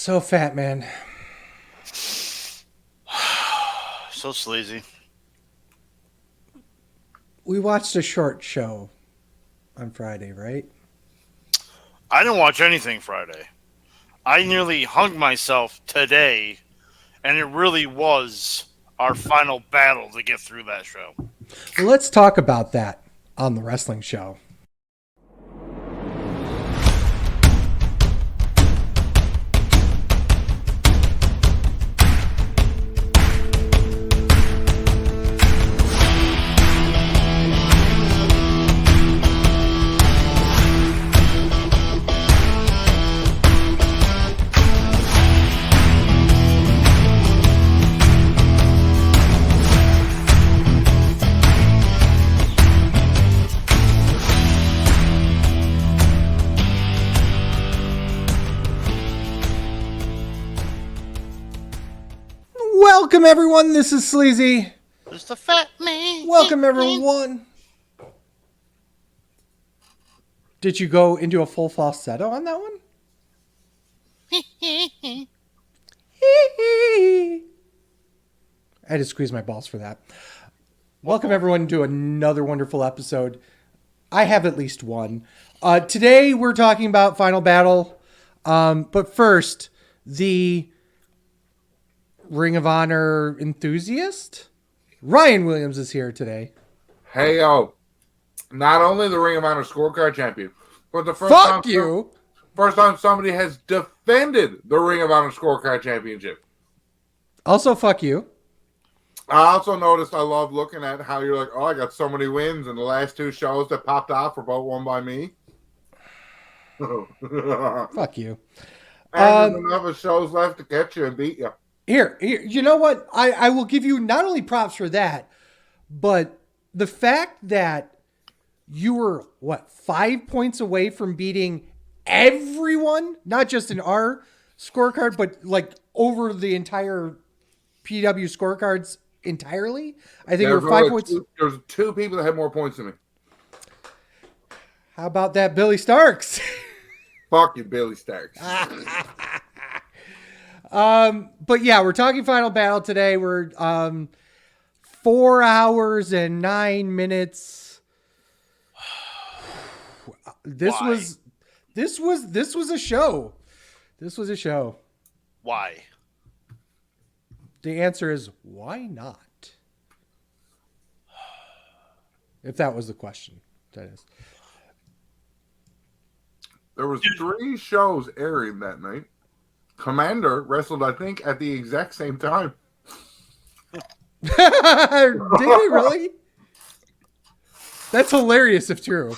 So fat, man. So sleazy. We watched a short show on Friday, right? I didn't watch anything Friday. I nearly hung myself today, and it really was our final battle to get through that show. Well, let's talk about that on the wrestling show. Welcome, everyone. This is Sleazy. It's the fat man. Welcome, everyone. Did you go into a full falsetto on that one? I had to squeeze my balls for that. Welcome, everyone, to another wonderful episode. I have at least one. Today, we're talking about Final Battle. But first, the Ring of Honor enthusiast, Ryan Williams, is here today. Hey, yo. Not only the Ring of Honor scorecard champion, but the first time somebody has defended the Ring of Honor scorecard championship. Also, fuck you. I also noticed I love looking at how you're like, oh, I got so many wins, and the last two shows that popped off were both won by me. Fuck you. And there's enough shows left to catch you and beat you. Here, you know what? I will give you not only props for that, but the fact that you were, 5 points away from beating everyone, not just in our scorecard, but like over the entire PW scorecards entirely. I think you were 5 points. There's two people that had more points than me. How about that, Billy Starks? Fuck you, Billy Starks. But yeah, we're talking Final Battle today. We're 4 hours and 9 minutes. This was a show. This was a show. Why? The answer is why not? If that was the question, that is. There was 3 shows airing that night. Commander wrestled, I think, at the exact same time. Did he really? That's hilarious if true.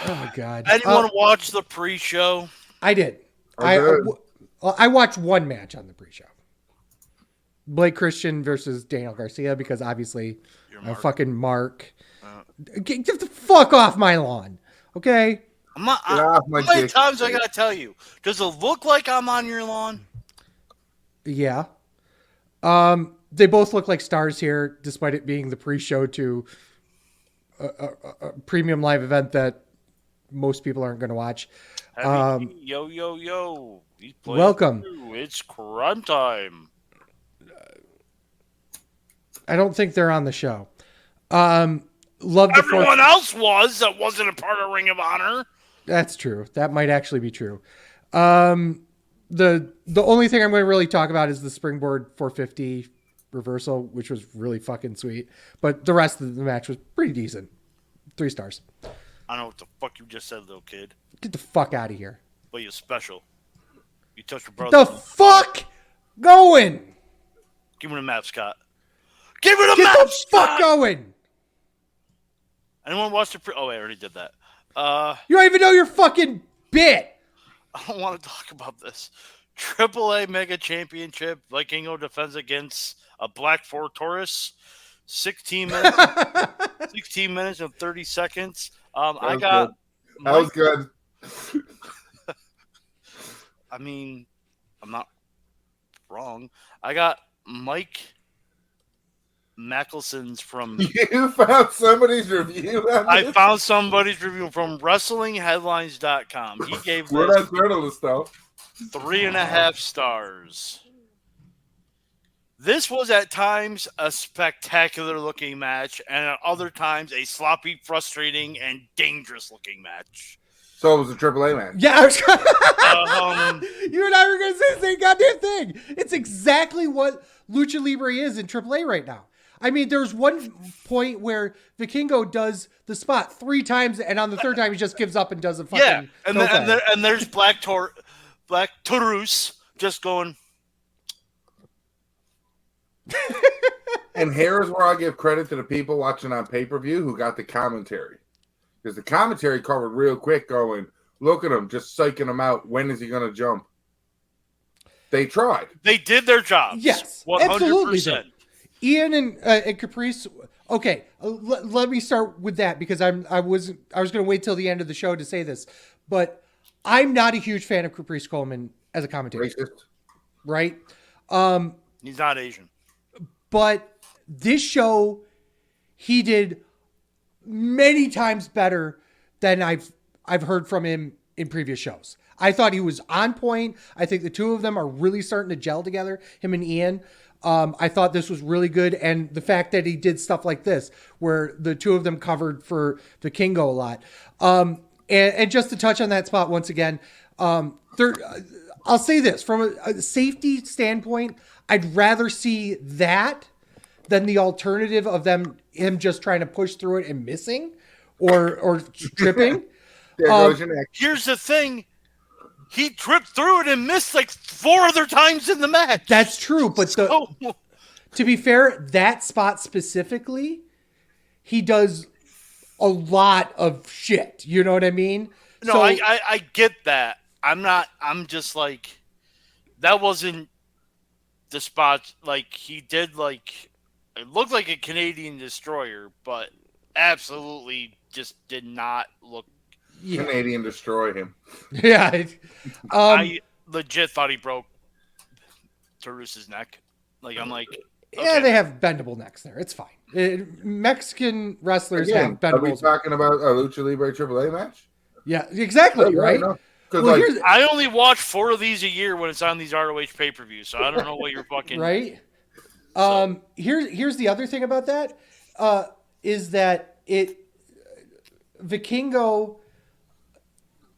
Oh my god! Anyone watch the pre-show? I did. I watched one match on the pre-show. Blake Christian versus Daniel Garcia, because obviously I'm fucking Mark. Get the fuck off my lawn, okay? How many times I gotta tell you? Does it look like I'm on your lawn? Yeah. They both look like stars here, despite it being the pre-show to a premium live event that most people aren't going to watch. Yo. Welcome. It's crime time. I don't think they're on the show. Everyone else was that wasn't a part of Ring of Honor. That's true. That might actually be true. The only thing I'm going to really talk about is the springboard 450 reversal, which was really fucking sweet. But the rest of the match was pretty decent. 3 stars. I don't know what the fuck you just said, little kid. Get the fuck out of here. But you're special. You touched your brother. The fuck going? Give me the map, Scott. Give me the map, Scott! Get the fuck going! Anyone watch the Oh, I already did that. You don't even know your fucking bit. I don't want to talk about this. AAA Mega Championship. Vikingo defends against a Black 4 Taurus. 16 minutes. 16 minutes and 30 seconds. That was good. I mean, I'm not wrong. I got Mike Mackelson's from. You found somebody's review. I found somebody's review from WrestlingHeadlines.com. He gave We're this not journalists, though. 3.5 stars. This was at times a spectacular looking match, and at other times a sloppy, frustrating, and dangerous looking match. So it was a AAA match. Yeah, Um, you and I were going to say the same goddamn thing. It's exactly what Lucha Libre is in AAA right now. I mean, there's one point where Vikingo does the spot 3 times, and on the 3rd time he just gives up and does a fucking and there's Black Taurus just going. And here's where I give credit to the people watching on pay-per-view who got the commentary. Because the commentary covered real quick going, look at him, just psyching him out. When is he going to jump? They tried. They did their job. Yes, 100%. absolutely. Ian and Caprice. Okay, let me start with that because I was going to wait till the end of the show to say this, but I'm not a huge fan of Caprice Coleman as a commentator. Racist. Right? He's not Asian. But this show, he did many times better than I've heard from him in previous shows. I thought he was on point. I think the two of them are really starting to gel together, him and Ian. I thought this was really good. And the fact that he did stuff like this, where the two of them covered for Vikingo a lot. And just to touch on that spot once again, I'll say this, from a safety standpoint, I'd rather see that than the alternative of him just trying to push through it and missing or tripping. There goes your neck. Here's the thing. He tripped through it and missed like 4 other times in the match. That's true. But to be fair, that spot specifically, he does a lot of shit. You know what I mean? No, so, I get that. I'm just like, that wasn't the spot. Like, he did, like, it looked like a Canadian destroyer, but absolutely just did not look. Yeah. Canadian destroy him. Yeah. I legit thought he broke Taurus's neck. Like, I'm like, okay. Yeah, they have bendable necks there. It's fine. Mexican wrestlers have bendable. Are we talking about a Lucha Libre AAA match? Yeah, exactly, right? Well, I only watch 4 of these a year when it's on these ROH pay-per-views, so I don't know what you're fucking... Right? Here's the other thing about that, is that Vikingo,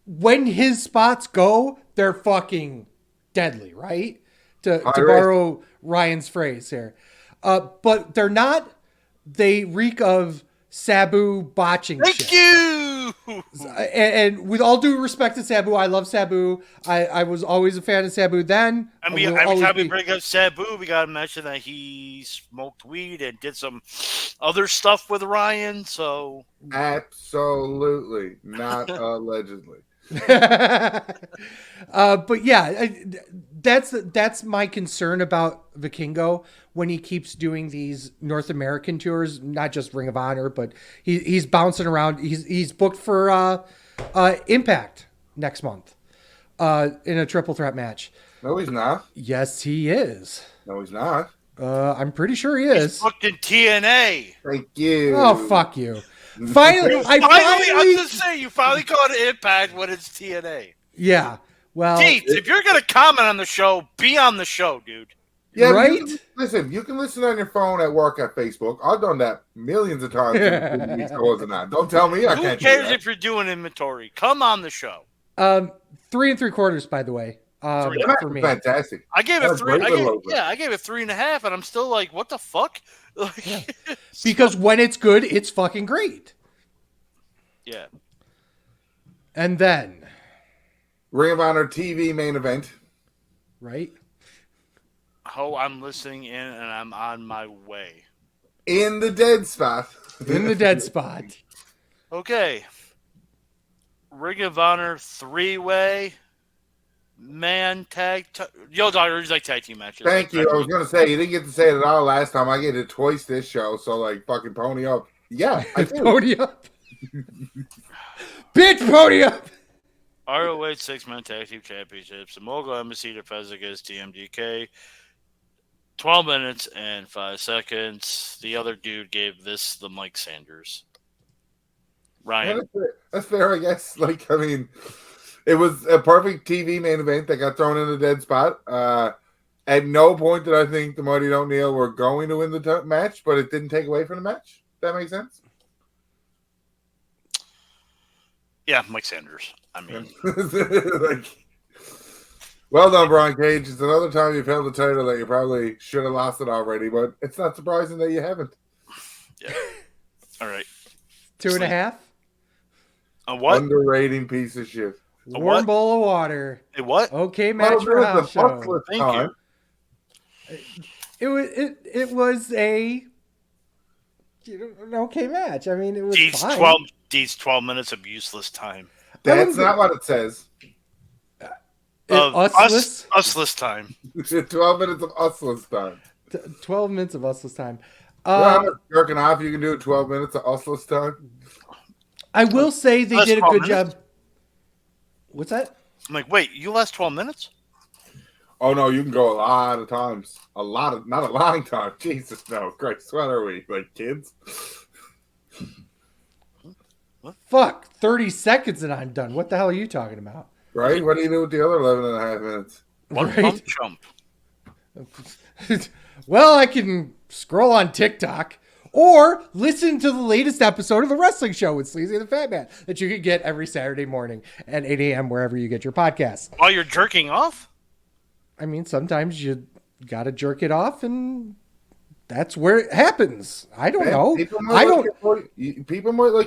when his spots go, they're fucking deadly, right? To borrow Ryan's phrase here. But they're not, they reek of Sabu botching shit. Thank you! And with all due respect to Sabu, I love Sabu. I was always a fan of Sabu then. I mean, every time we bring up Sabu, we got to mention that he smoked weed and did some other stuff with Ryan, so... Absolutely. Not allegedly. But yeah, that's my concern about Vikingo when he keeps doing these North American tours, not just Ring of Honor, but he's bouncing around. He's booked for Impact next month in a triple threat match. No, he's not. Yes, he is. No, he's not. I'm pretty sure he is. He's booked in TNA. Thank you. Oh, fuck you. Finally, I'm just saying, you finally caught an Impact when it's TNA. Yeah. Well, Deets, if you're going to comment on the show, be on the show, dude. Yeah, right? You can listen on your phone at work at Facebook. I've done that millions of times. Don't tell me I can't. Who cares if you're doing inventory? Come on the show. 3 3/4, by the way. For me. Fantastic. I gave it 3. I gave it 3.5, and I'm still like, what the fuck? Yeah. Because when it's good, it's fucking great. Yeah. And then Ring of Honor TV main event. Right? Oh, I'm listening in and I'm on my way. In the dead spot. In the dead spot. Okay. Ring of Honor 3-way man tag. Yo, Dogger, like tag team matches. Thank you. I was going to say, you didn't get to say it at all last time. I get it twice this show, so like fucking pony up. Yeah, I do. Pony up. Bitch, pony up. ROH 6-man tag team championships. The Mogul Embassy defends against TMDK. 12 minutes and 5 seconds. The other dude gave this the Mike Sanders. Ryan. That's fair, I guess. Like, I mean, it was a perfect TV main event that got thrown in a dead spot. At no point did I think the Mighty O'Neil were going to win the match, but it didn't take away from the match. That makes sense? Yeah, Mike Sanders. I mean, like, well done, Brian Cage. It's another time you've held the title that you probably should have lost it already, but it's not surprising that you haven't. Yeah. All right. 2.5. A what? Underrating piece of shit. Warm bowl of water. A what? Okay, match for house show. Thank you. It was a an okay match. I mean, it was fine. These 12 minutes of useless time. That's not what it says. Useless time. 12 minutes of useless time. 12 minutes of useless time. Jerking off, you can do 12 minutes of useless time. I will say they did a good job. What's that? I'm like, wait, you last 12 minutes? Oh, no, you can go a lot of times. Not a long time. Jesus, no. Christ, what are we? Like kids? What? Fuck, 30 seconds and I'm done. What the hell are you talking about? Right? What do you do with the other 11 and a half minutes? One pump chump. Well, I can scroll on TikTok or listen to the latest episode of The Wrestling Show with SleazyFatman that you can get every Saturday morning at 8 a.m. wherever you get your podcasts. While you're jerking off? I mean, sometimes you got to jerk it off, and that's where it happens. I don't know. People might like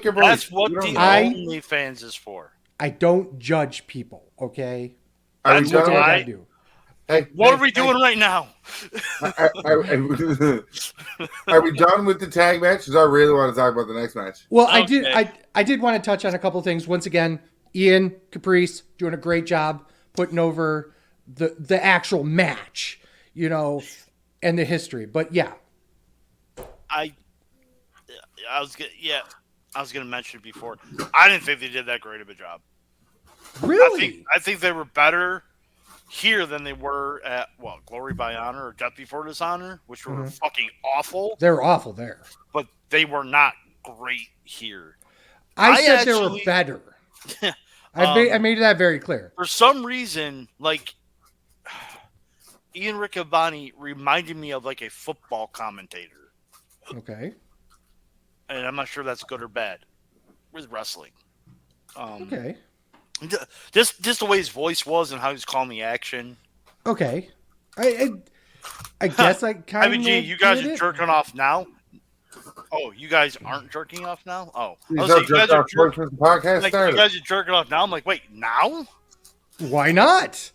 your voice. That's what the OnlyFans is for. I don't judge people, okay? That's what I do. Hey, what are we doing right now? Are we done with the tag match? Because I really want to talk about the next match. Well, okay. I did want to touch on a couple things. Once again, Ian Caprice doing a great job putting over the actual match, and the history. But yeah, I was gonna mention it before. I didn't think they did that great of a job. Really? I think they were better here than they were at Glory by Honor or Death Before Dishonor, which were fucking awful. They were awful there, but they were not great here. I said they were better. I made that very clear. For some reason, like Ian Riccaboni reminded me of like a football commentator. Okay. And I'm not sure that's good or bad with wrestling. Okay. Just the way his voice was and how he was calling the action. Okay. I guess I kind of. I mean, gee, you guys are jerking off now? Oh, you guys aren't jerking off now? Oh. You guys are jerking off now? I'm like, wait, now? Why not?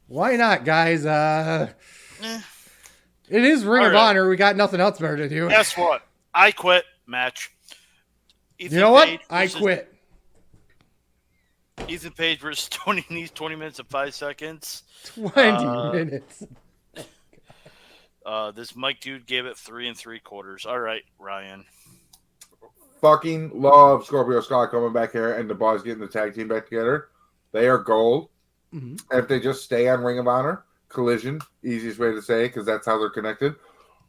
Why not, guys? It is Ring of Honor. We got nothing else better to do. Guess what? I quit. Match. You know what? I quit. Ethan Page versus Tony Nese, 20 minutes and 5 seconds. 20 minutes. This Mike dude gave it 3 3/4. All right, Ryan. Fucking love Scorpio Sky coming back here and the boys getting the tag team back together. They are gold. Mm-hmm. If they just stay on Ring of Honor, Collision, easiest way to say it, because that's how they're connected.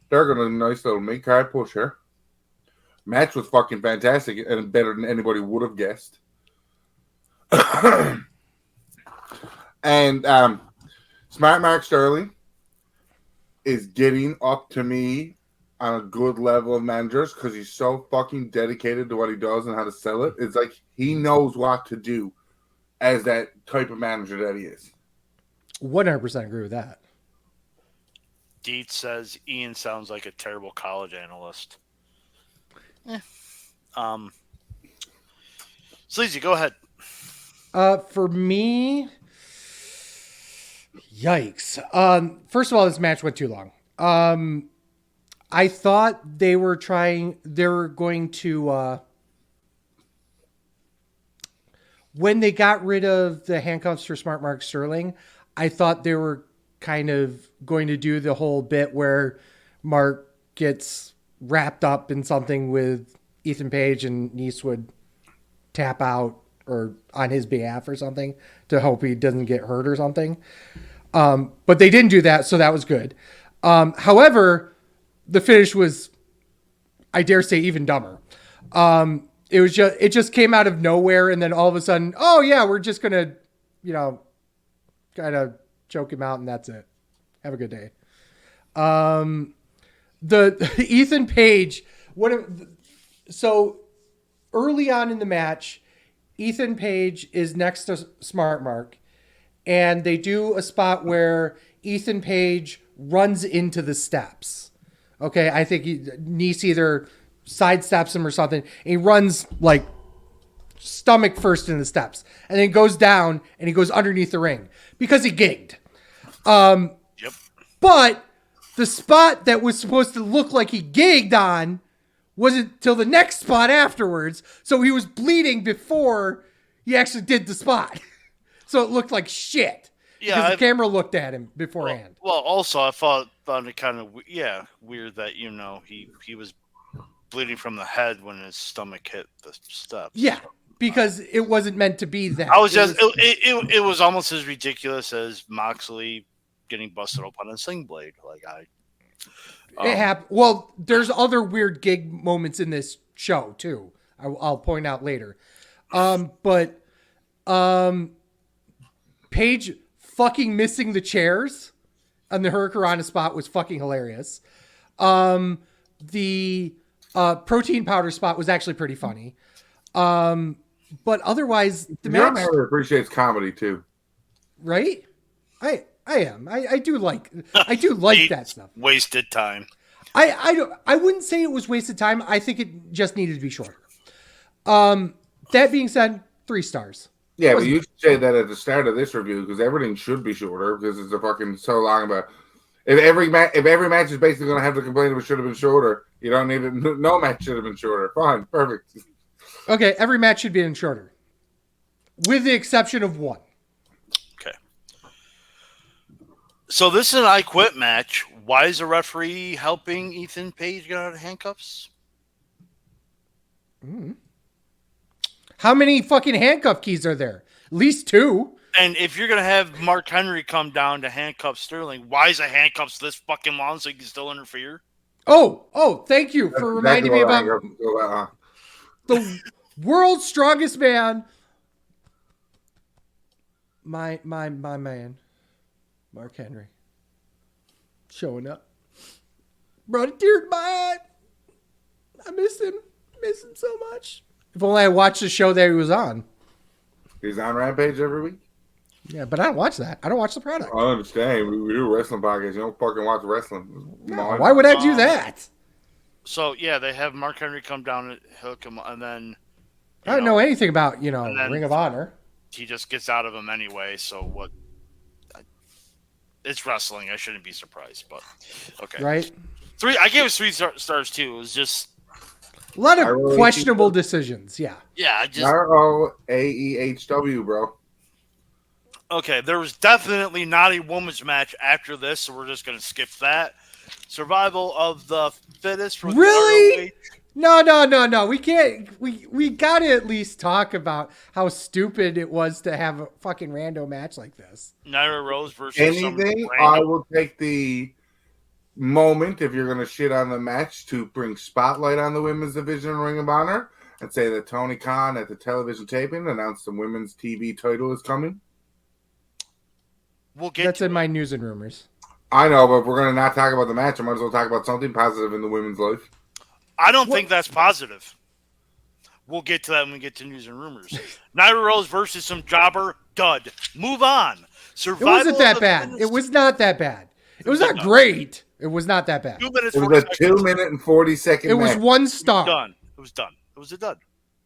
They're going to nice little mid-card push here. Match was fucking fantastic and better than anybody would have guessed. And Smart Mark Sterling is getting up to me on a good level of managers because he's so fucking dedicated to what he does and how to sell it. It's like he knows what to do as that type of manager that he is. 100% agree with that. Dietz says Ian sounds like a terrible college analyst. Sleazy, go ahead. For me, yikes. First of all, this match went too long. I thought they were going to, when they got rid of the handcuffs for Smart Mark Sterling, I thought they were kind of going to do the whole bit where Mark gets wrapped up in something with Ethan Page and Nese would tap out or on his behalf or something to hope he doesn't get hurt or something. But they didn't do that, so that was good. However, the finish was, I dare say, even dumber. It just came out of nowhere, and then all of a sudden, oh yeah, we're just gonna, kind of choke him out, and that's it. Have a good day. The Ethan Page. So early on in the match, Ethan Page is next to Smart Mark, and they do a spot where Ethan Page runs into the steps. Okay, I think Nice either sidesteps him or something. And he runs like stomach first in the steps, and then goes down and he goes underneath the ring because he gigged. Yep. But the spot that was supposed to look like he gigged on wasn't till the next spot afterwards. So he was bleeding before he actually did the spot. So it looked like shit. Yeah, because the camera looked at him beforehand. Well, also I found it kind of weird that he was bleeding from the head when his stomach hit the steps. Yeah, because it wasn't meant to be that. It was almost as ridiculous as Moxley getting busted open on a sling blade. It happened. Well, there's other weird gig moments in this show too. I'll point out later. But Paige fucking missing the chairs on the Hurricanrana spot was fucking hilarious. The protein powder spot was actually pretty funny. But otherwise, the match appreciates comedy too, right? I am. I do like that stuff. Wasted time. I wouldn't say it was wasted time. I think it just needed to be shorter. That being said, 3 stars. Yeah, but you should say that at the start of this review because everything should be shorter because it's a fucking so long about. If every match is basically going to have to complain if it should have been shorter, you don't need it. No match should have been shorter. Fine, perfect. Okay, every match should be shorter, with the exception of one. Okay. So this is an I Quit match. Why is the referee helping Ethan Page get out of handcuffs? How many fucking handcuff keys are there? At least 2. And if you're going to have Mark Henry come down to handcuff Sterling, why is the handcuffs this fucking long so he can still interfere? Oh, thank you for reminding me about the world's strongest man. My man, Mark Henry. Showing up. Brought a tear to my eye. I miss him. Miss him so much. If only I watched the show that he was on. He's on Rampage every week? Yeah, but I don't watch that. I don't watch the product. I understand. We do a wrestling podcast. You don't fucking watch wrestling. No, why would I do that? So, yeah, they have Mark Henry come down and hook him, and then... I don't know anything about, Ring of Honor. He just gets out of him anyway, so what... It's wrestling. I shouldn't be surprised, but... Okay. Right? 3. I gave it 3 stars, too. It was just... A lot of questionable decisions, yeah. Yeah, ROHW, bro. Okay, there was definitely not a women's match after this, so we're just going to skip that. Survival of the fittest. For really? No. We can't. We got to at least talk about how stupid it was to have a fucking rando match like this. Nyla Rose versus anything. I will take the moment if you're going to shit on the match to bring spotlight on the women's division Ring of Honor and say that Tony Khan at the television taping announced the women's TV title is coming. We'll get That's in my news and rumors. I know, but if we're going to not talk about the match, I might as well talk about something positive in the women's life. I don't think that's positive. We'll get to that when we get to news and rumors. Nyla Rose versus some jobber dud. Move on. Survival. It wasn't that bad. It was not that bad. It was not great. It was not that bad. 2 minutes. It was a 2-minute and 40-second. It was 1 star. It was done. It was a dud.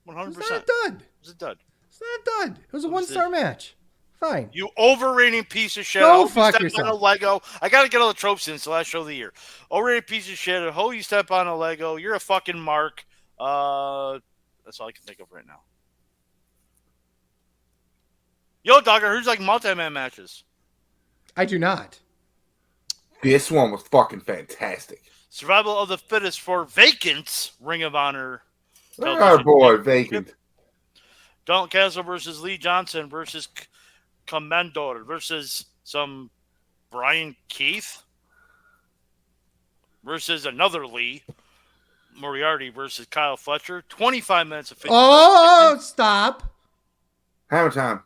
100%. It's not a dud. It was a dud. It's not a dud. It was a 1-star match. Fine. You overrating piece of shit. Go fuck yourself. On a Lego. I got to get all the tropes in. It's the last show of the year. Overrated piece of shit. Oh, you step on a Lego. You're a fucking mark. That's all I can think of right now. Yo, Dogger, who's like multi-man matches? I do not. This one was fucking fantastic. Survival of the fittest for Vacant's Ring of Honor. Oh boy, Vacant. Dalton Castle versus Lee Johnson versus Commendor versus some Brian Keith. versus another Lee. Moriarty versus Kyle Fletcher. 25 minutes of 50 Oh, stop. Hammer time.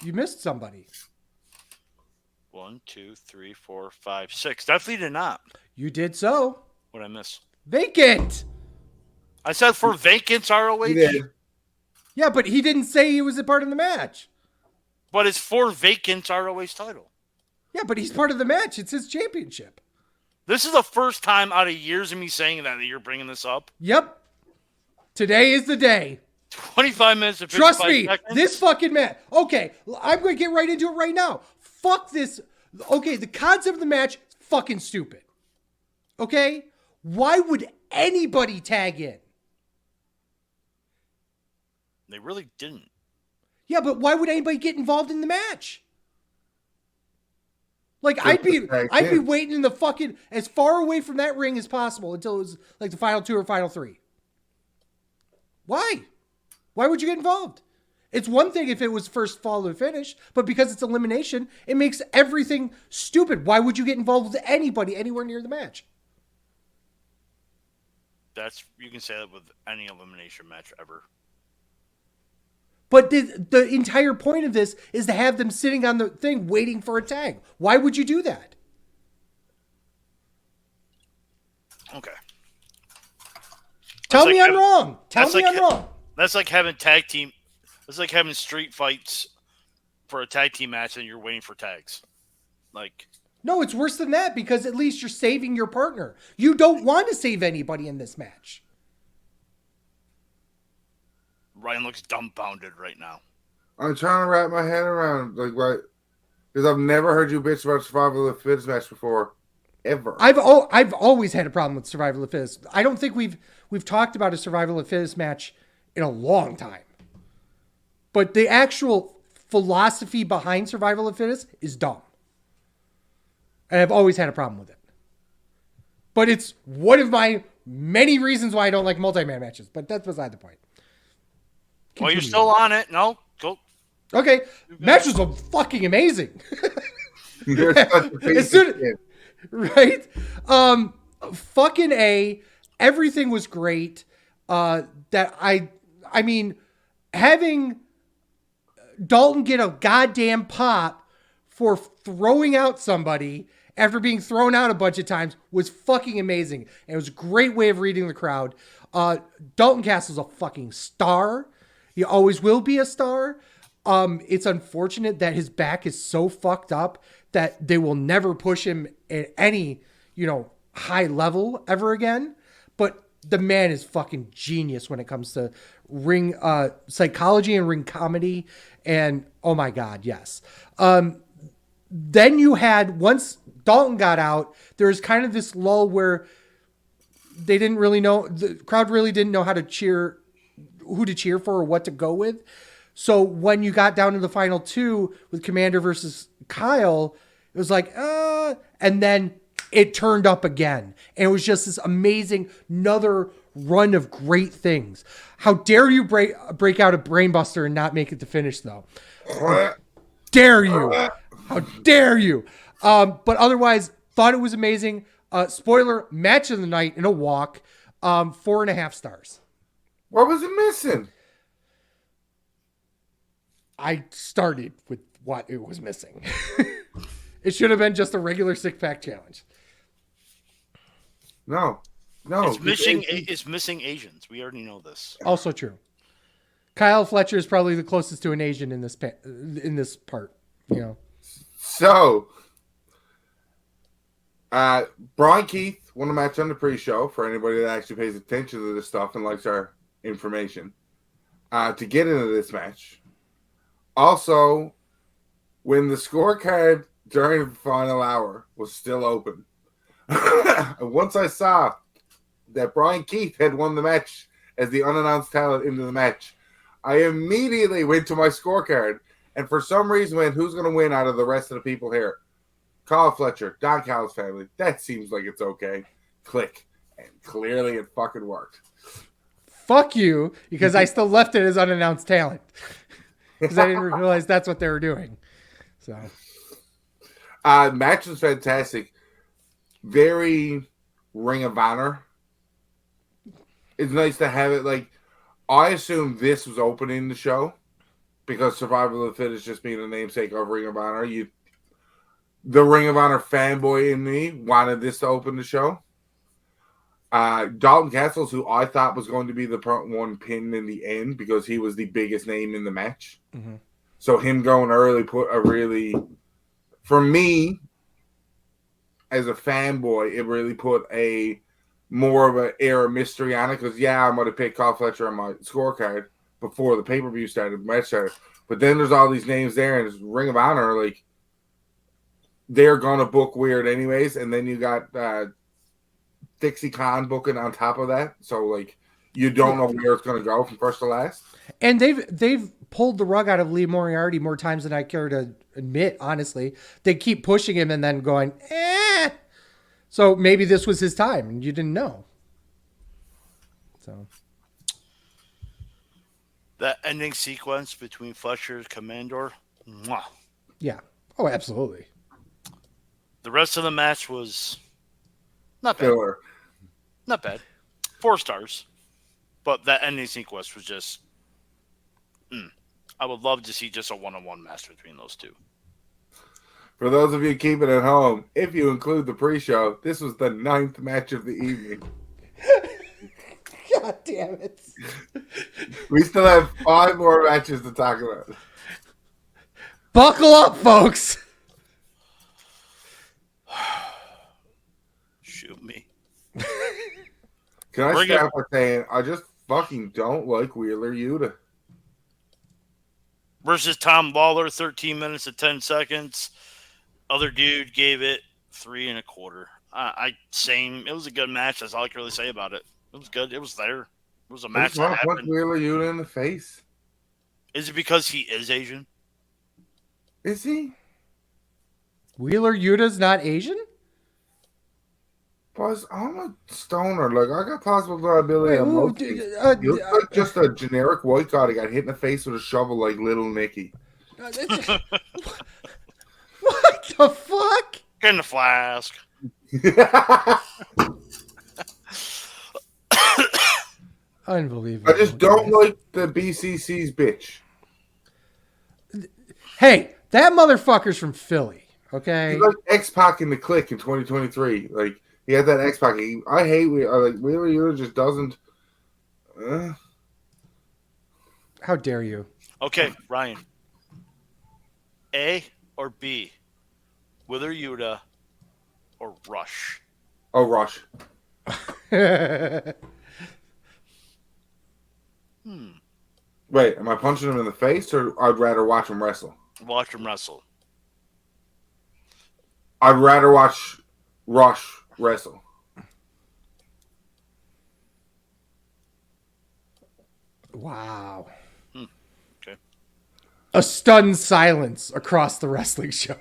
You missed somebody. 1, 2, 3, 4, 5, 6. Definitely did not. You did so. What'd I miss? Vacant. I said for Vacant's ROH. He did. Yeah, but he didn't say he was a part of the match. But it's for Vacant's ROH title. Yeah, but he's part of the match. It's his championship. This is the first time out of years of me saying that you're bringing this up. Yep. Today is the day. 25 minutes of 55 Trust me, seconds. this fucking match. Okay, I'm going to get right into it right now. Fuck this. Okay, the concept of the match, fucking stupid. Okay? Why would anybody tag in? They really didn't. Yeah, but why would anybody get involved in the match? Like, I'd be waiting in the fucking, as far away from that ring as possible until it was like the final 2 or final 3. Why? Why would you get involved? It's one thing if it was first fall to finish, but because it's elimination, it makes everything stupid. Why would you get involved with anybody anywhere near the match? You can say that with any elimination match ever. But the entire point of this is to have them sitting on the thing waiting for a tag. Why would you do that? Okay. Tell me I'm wrong. Tell me I'm wrong. That's like having tag team. That's like having street fights for a tag team match and you're waiting for tags. Like, no, it's worse than that because at least you're saving your partner. You don't want to save anybody in this match. Ryan looks dumbfounded right now. I'm trying to wrap my head around what, because I've never heard you bitch about Survival of the Fittest match before, ever. I've always had a problem with Survival of the Fittest. I don't think we've talked about a Survival of the Fittest match in a long time. But the actual philosophy behind Survival of the Fittest is dumb. And I've always had a problem with it. But it's one of my many reasons why I don't like multi-man matches. But that's beside the point. Well, you're still on it. No, go. Okay. Match was fucking amazing. You're such a piece of shit. Right? Fucking A. Everything was great. I mean, having Dalton get a goddamn pop for throwing out somebody after being thrown out a bunch of times was fucking amazing. And it was a great way of reading the crowd. Dalton Castle's a fucking star. He always will be a star. It's unfortunate that his back is so fucked up that they will never push him at any, high level ever again. But the man is fucking genius when it comes to ring psychology and ring comedy. And oh my God, yes. Then you had, once Dalton got out, there was kind of this lull where they didn't really know, the crowd really didn't know how to cheer, who to cheer for or what to go with. So when you got down to the final 2 with Commander versus Kyle, it was like, and then it turned up again. And it was just this amazing, another run of great things. How dare you break out a brainbuster and not make it to finish though? How dare you? How dare you? But otherwise, thought it was amazing. Spoiler, match of the night in a walk, 4.5 stars. What was it missing? I started with what it was missing. It should have been just a regular 6-pack challenge. No. It's missing Asians. We already know this. Also true. Kyle Fletcher is probably the closest to an Asian in this part. So, Brian Keith won a match on the pre-show for anybody that actually pays attention to this stuff and likes our information to get into this match. Also, when the scorecard during the final hour was still open, once I saw that Brian Keith had won the match as the unannounced talent into the match, I immediately went to my scorecard and for some reason went, who's going to win out of the rest of the people here? Kyle Fletcher, Don Callis family. That seems like it's okay. Click. And clearly it fucking worked. Fuck you, because I still left it as unannounced talent. Because I didn't realize that's what they were doing. So, match was fantastic. very Ring of Honor. It's nice to have it. Like, I assume this was opening the show because Survival of the Fittest just being a namesake of Ring of Honor. The Ring of Honor fanboy in me wanted this to open the show. Dalton Castles, who I thought was going to be the one pinned in the end because he was the biggest name in the match. Mm-hmm. So him going early put a really, for me, as a fanboy, it really put a more of an air of mystery on it. Because, I might have picked Carl Fletcher on my scorecard before the pay-per-view started, match started. But then there's all these names there, and it's Ring of Honor, like, they're going to book weird anyways. And then you got Dixie Khan booking on top of that. So, like, you don't know where it's going to go from first to last. And they've pulled the rug out of Lee Moriarty more times than I care to admit, honestly. They keep pushing him and then going, eh. So maybe this was his time and you didn't know. So that ending sequence between Fletcher and Commander. Mwah. Yeah. Oh, absolutely. The rest of the match was not bad. Filler. Not bad. 4 stars. But that ending sequence was just... I would love to see just a one-on-one match between those two. For those of you keeping it home, if you include the pre-show, this was the 9th match of the evening. God damn it. We still have 5 more matches to talk about. Buckle up, folks. Shoot me. Can I start by saying, I just fucking don't like Wheeler Yuta. Versus Tom Lawler, 13 minutes and 10 seconds. Other dude gave it 3 1/4. Same. It was a good match. That's all I can really say about it. It was good. It was there. It was a match that happened. Wheeler Yuta in the face. Is it because he is Asian? Is he? Wheeler Yuta's not Asian? Buzz, I'm a stoner. Like, I got possible liability on most things. He looks like just a generic white guy that got hit in the face with a shovel like Little Nicky. What the fuck? Get in the flask. Unbelievable. I just don't like the BCC's bitch. Hey, that motherfucker's from Philly, okay? He's like X-Pac in the Click in 2023. Like, he had that X-Pac. I hate Wheeler. Like, Wheeler Yuta just doesn't... How dare you? Okay, Ryan. A or B? Wheeler Yuta or Rush? Oh, Rush. Wait, am I punching him in the face, or I'd rather watch him wrestle? Watch him wrestle. I'd rather watch Rush wrestle. Wow. Okay. A stunned silence across the wrestling show.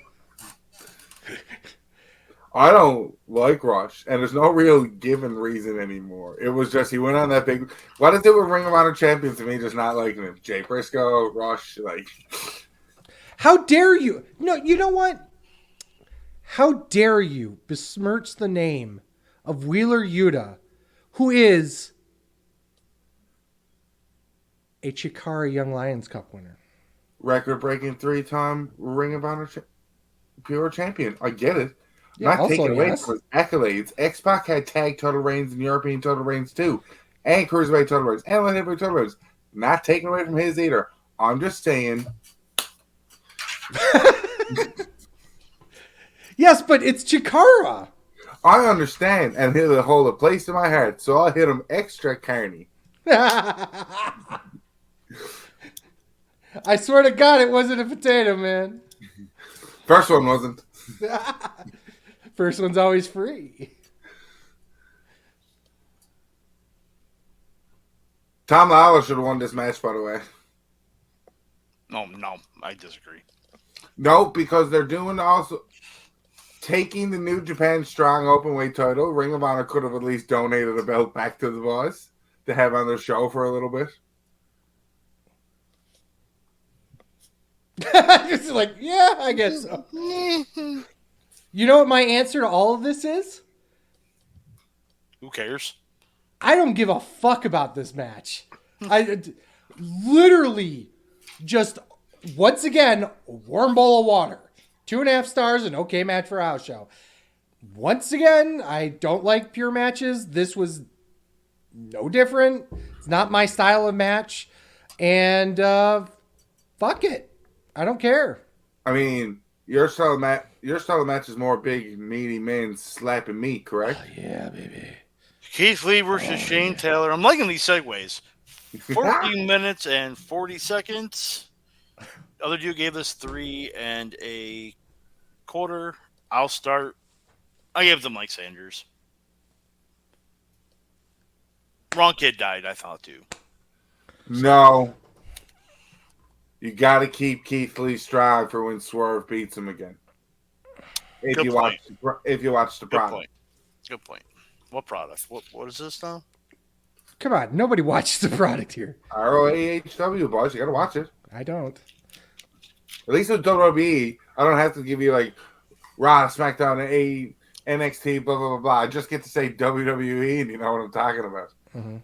I don't like Rush, and there's no real given reason anymore. It was just he went on that big... What is it with Ring of Honor champions to me just not liking him? Jay Briscoe, Rush, like... How dare you? No, you know what? How dare you besmirch the name of Wheeler Yuta, who is a Chikara Young Lions Cup winner. Record-breaking 3-time Ring of Honor Pure Champion. I get it. Yeah, not taking away yes. from his accolades. X-Pac had tag title reigns and European title reigns too. And Cruiserweight title reigns. And Light Heavyweight title reigns. Not taking away from his either. I'm just saying... Yes, but it's Chikara. I understand, and he'll hold a place in my heart, so I'll hit him extra carny. I swear to God, it wasn't a potato, man. First one wasn't. First one's always free. Tom Lawler should have won this match, by the way. No, I disagree. No, because they're doing also taking the New Japan Strong Openweight title. Ring of Honor could have at least donated a belt back to the boys to have on their show for a little bit. Just like, yeah, I guess so. You know what my answer to all of this is? Who cares? I don't give a fuck about this match. I literally just, once again, a warm bowl of water. 2.5 stars, an okay match for a house show. Once again, I don't like pure matches. This was no different. It's not my style of match. And fuck it. I don't care. I mean, your style of match is more big, meaty men slapping meat, correct? Oh, yeah, baby. Keith Lee versus Shane Taylor. I'm liking these segues. 14 minutes and 40 seconds. The other dude gave us 3 1/4. I'll start. I gave them Mike Sanders. Wrong kid died, I thought, too. No. You got to keep Keith Lee strong for when Swerve beats him again. If you watch the product. Good point. What product? What is this now? Come on, nobody watches the product here. ROHW, boys. You got to watch it. I don't. At least with WWE, I don't have to give you like Raw, SmackDown, NXT, blah, blah, blah, blah. I just get to say WWE and you know what I'm talking about. Mm-hmm.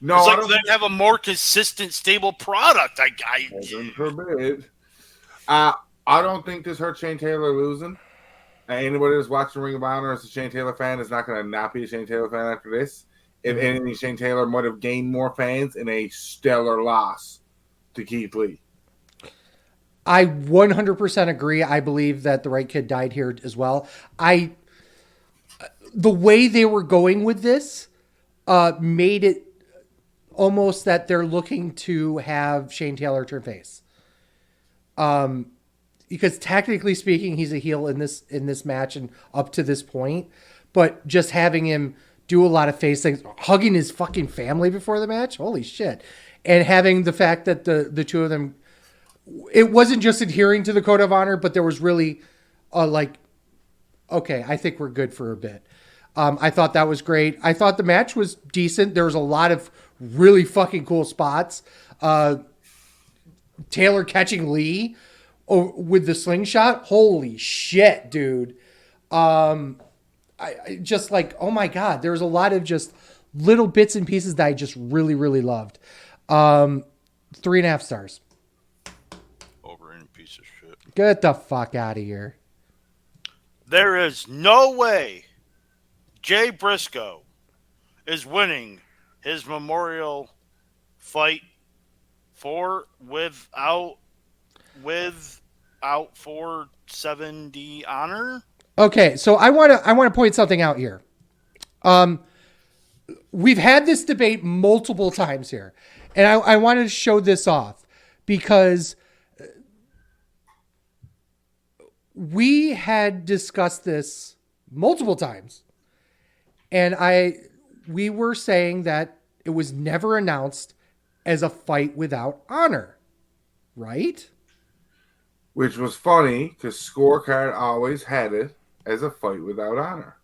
No, it's like they have a more consistent, stable product. Heaven forbid. I don't think this hurt Shane Taylor losing. Anybody that's watching Ring of Honor as a Shane Taylor fan is not going to not be a Shane Taylor fan after this. If anything, Shane Taylor might have gained more fans in a stellar loss to Keith Lee. I 100% agree. I believe that the right kid died here as well. The way they were going with this made it almost that they're looking to have Shane Taylor turn face. Because technically speaking, he's a heel in this match and up to this point, but just having him do a lot of face things, hugging his fucking family before the match, holy shit, and having the fact that the two of them, it wasn't just adhering to the code of honor, but there was really okay, I think we're good for a bit. I thought that was great. I thought the match was decent. There was a lot of really fucking cool spots. Taylor catching Lee with the slingshot. Holy shit, dude. I just like, oh my God, there's a lot of just little bits and pieces that I just really, really loved. 3.5 stars. Overrated piece of shit. Get the fuck out of here. There is no way Jay Briscoe is winning his memorial fight without 470 honor. Okay, so I want to point something out here. We've had this debate multiple times here, and I wanted to show this off because we had discussed this multiple times, and we were saying that it was never announced as a fight without honor, right? Which was funny because Scorecard always had it as a fight without honor.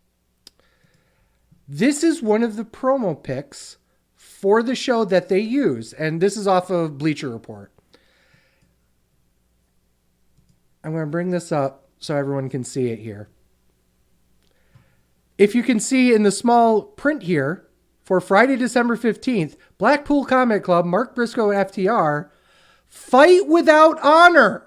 This is one of the promo pics for the show that they use, and this is off of Bleacher Report. I'm going to bring this up so everyone can see it here. If you can see in the small print here, for Friday, December 15th, Blackpool Combat Club, Mark Briscoe and FTR, fight without honor.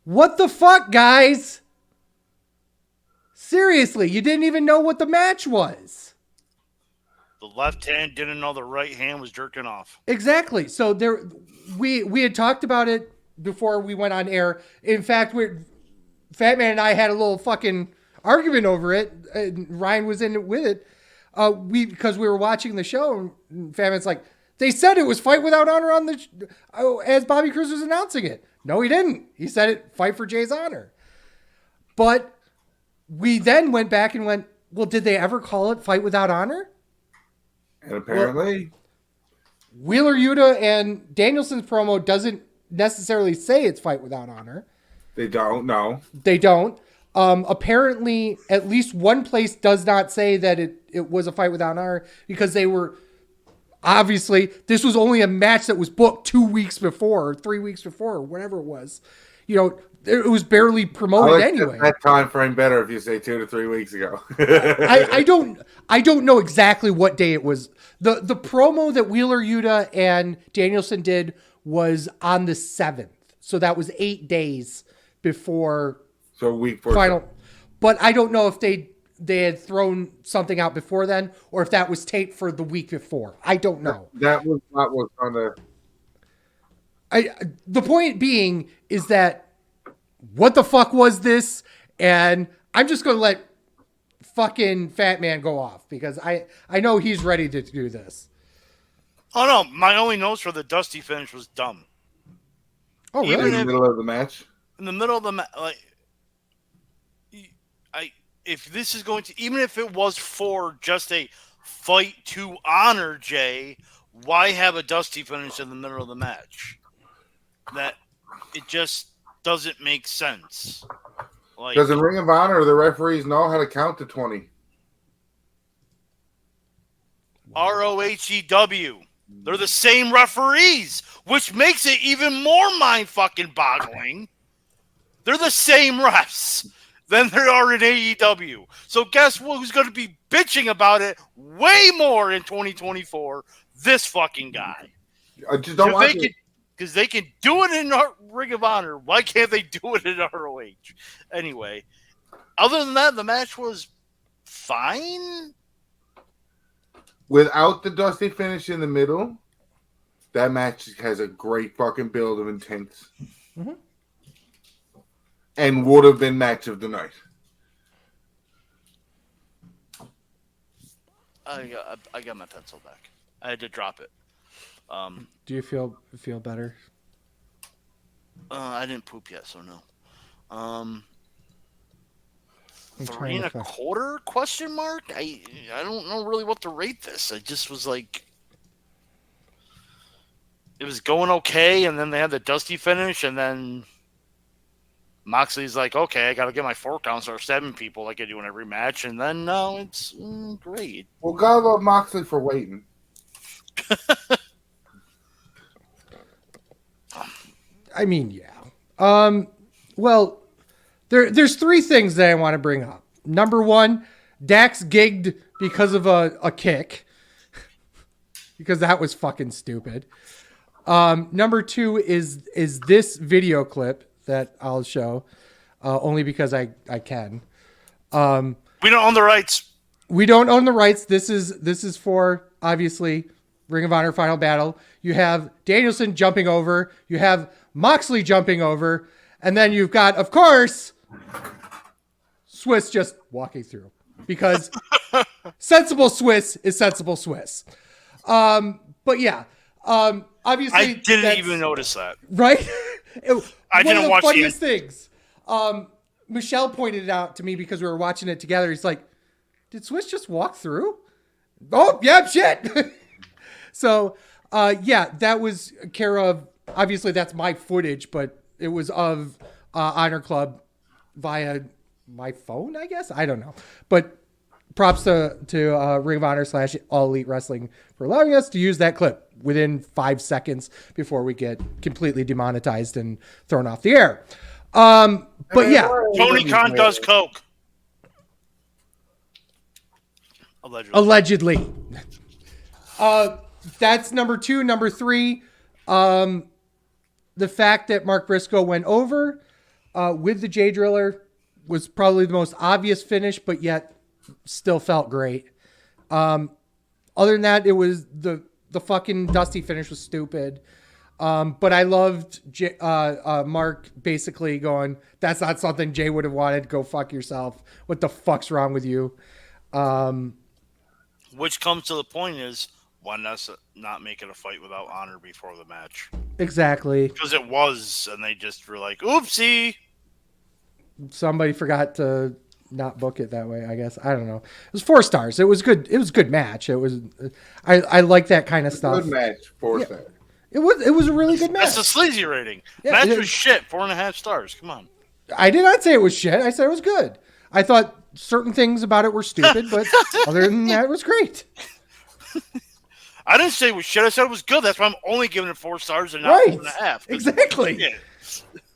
What the fuck, guys? Seriously, you didn't even know what the match was. The left hand didn't know the right hand was jerking off. Exactly. So we had talked about it before we went on air. In fact, Fatman and I had a little fucking argument over it. And Ryan was in it with it. Because we were watching the show, and Fatman's like, they said it was fight without honor on as Bobby Cruz was announcing it. No, he didn't. He said it, fight for Jay's honor. But we then went back and went, well, did they ever call it fight without honor? And apparently, Wheeler Yuta and Danielson's promo doesn't necessarily say it's fight without honor. They don't. No, they don't. Apparently, at least one place does not say that it was a fight without honor because they were obviously this was only a match that was booked 2 weeks before or 3 weeks before or whatever it was. it was barely promoted anyway. That time frame better if you say 2 to 3 weeks ago. I don't know exactly what day it was. The promo that Wheeler Yuta and Danielson did was on the 7th. So that was 8 days before week final. But I don't know if they had thrown something out before then or if that was taped for the week before. I don't know. That was what was on the... The point being is that what the fuck was this? And I'm just going to let fucking Fat Man go off because I know he's ready to do this. Oh, no. My only notes for the Dusty finish was dumb. Oh, really? In the middle of the match? In the middle of the match, if this is going to, even if it was for just a fight to honor Jay, why have a Dusty finish in the middle of the match? That it just doesn't make sense. Does in Ring of Honor the referees know how to count to 20? ROHEW. They're the same referees, which makes it even more mind-fucking-boggling. They're the same refs than there are in AEW. So guess who's going to be bitching about it way more in 2024? This fucking guy. I just don't like it. Because they can do it in Ring of Honor. Why can't they do it in ROH? Anyway, other than that, the match was fine. Without the Dusty finish in the middle, that match has a great fucking build of intense. Mm-hmm. And would have been match of the night. I got my pencil back. I had to drop it. Do you feel better? I didn't poop yet, so no. 3.25 question mark? I don't know really what to rate this. I just was like, it was going okay, and then they had the Dusty finish, and then Moxley's like, okay, I got to get my 4 counts or 7 people like I do in every match, and then no, it's great. Well, God love Moxley for waiting. I mean, yeah. Well, there's 3 things that I want to bring up. Number 1, Dax gigged because of a kick. Because that was fucking stupid. Number 2 is this video clip that I'll show. Only because I can. We don't own the rights. We don't own the rights. This is for, obviously, Ring of Honor Final Battle. You have Danielson jumping over. You have Moxley jumping over. And then you've got, of course, Swiss just walking through. Because sensible Swiss is sensible Swiss. But yeah. Obviously, I didn't even notice that. Right? I didn't watch the funniest things. Michelle pointed it out to me because we were watching it together. He's like, did Swiss just walk through? Oh, yeah, shit. So, yeah, that was care of, obviously that's my footage, but it was of Honor Club via my phone, I guess. I don't know. But props to Ring of Honor / All Elite Wrestling for allowing us to use that clip within 5 seconds before we get completely demonetized and thrown off the air. But yeah. Tony Khan does coke. Allegedly. That's number 2. Number 3, the fact that Mark Briscoe went over with the J Driller was probably the most obvious finish, but yet still felt great. Other than that, it was the fucking Dusty finish was stupid. But I loved Mark basically going, that's not something Jay would have wanted. Go fuck yourself. What the fuck's wrong with you? Which comes to the point is, why not make it a fight without honor before the match? Exactly. Because it was, and they just were like, oopsie. Somebody forgot to not book it that way, I guess. I don't know. It was 4 stars. It was good. It was a good match. It was. I like that kind of stuff. Good match. 4 stars. It was a really good match. That's a sleazy rating. Yeah, match was shit. 4.5 stars. Come on. I did not say it was shit. I said it was good. I thought certain things about it were stupid, but other than that, it was great. I didn't say it was shit. I said it was good. That's why I'm only giving it 4 stars and not 4.5. Exactly.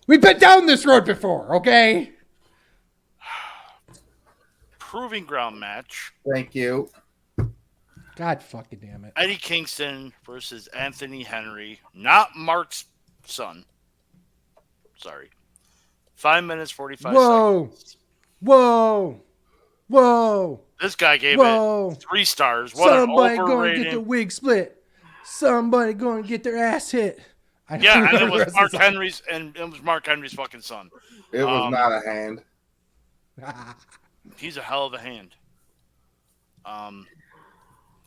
We've been down this road before, okay? Proving ground match. Thank you. God fucking damn it. Eddie Kingston versus Anthony Henry. Not Mark's son. Sorry. 5 minutes, 45 seconds. Whoa. This guy gave it 3 stars. What Somebody an going to overrated. get the wig split. Somebody going to get their ass hit. Yeah, and it was Mark Henry's, fucking son. It was not a hand. He's a hell of a hand. I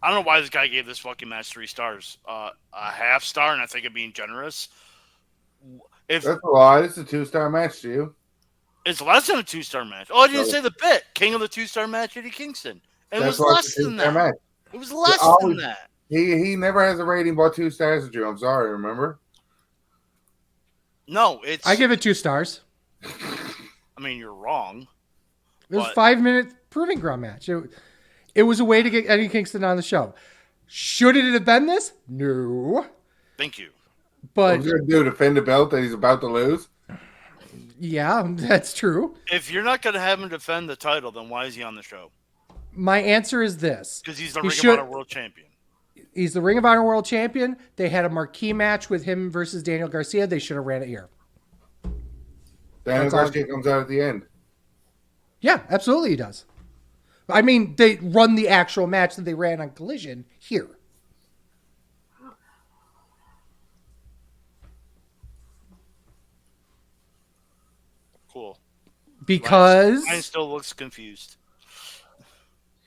don't know why this guy gave this fucking match 3 stars. A half star, and I think of being generous. That's a lie. It's a 2-star match to you. It's less than a 2-star match. Oh, I didn't say the bit. King of the 2-star match, Eddie Kingston. And it was less than that. Match. It was less than that. He never has a rating about 2 stars to you. I'm sorry, remember? No, it's... I give it 2 stars. I mean, you're wrong. It was 5-minute proving ground match. It was a way to get Eddie Kingston on the show. Should it have been this? No. Thank you. What But was he going to do? Defend a belt that he's about to lose? yeah, that's true. If you're not going to have him defend the title, then why is he on the show? My answer is this. Because he's the Ring of Honor World Champion. He's the Ring of Honor World Champion. They had a marquee match with him versus Daniel Garcia. They should have ran it here. Daniel Garcia comes out at the end. Yeah, absolutely he does. I mean, they run the actual match that they ran on Collision here. Cool. Because Mine still looks confused.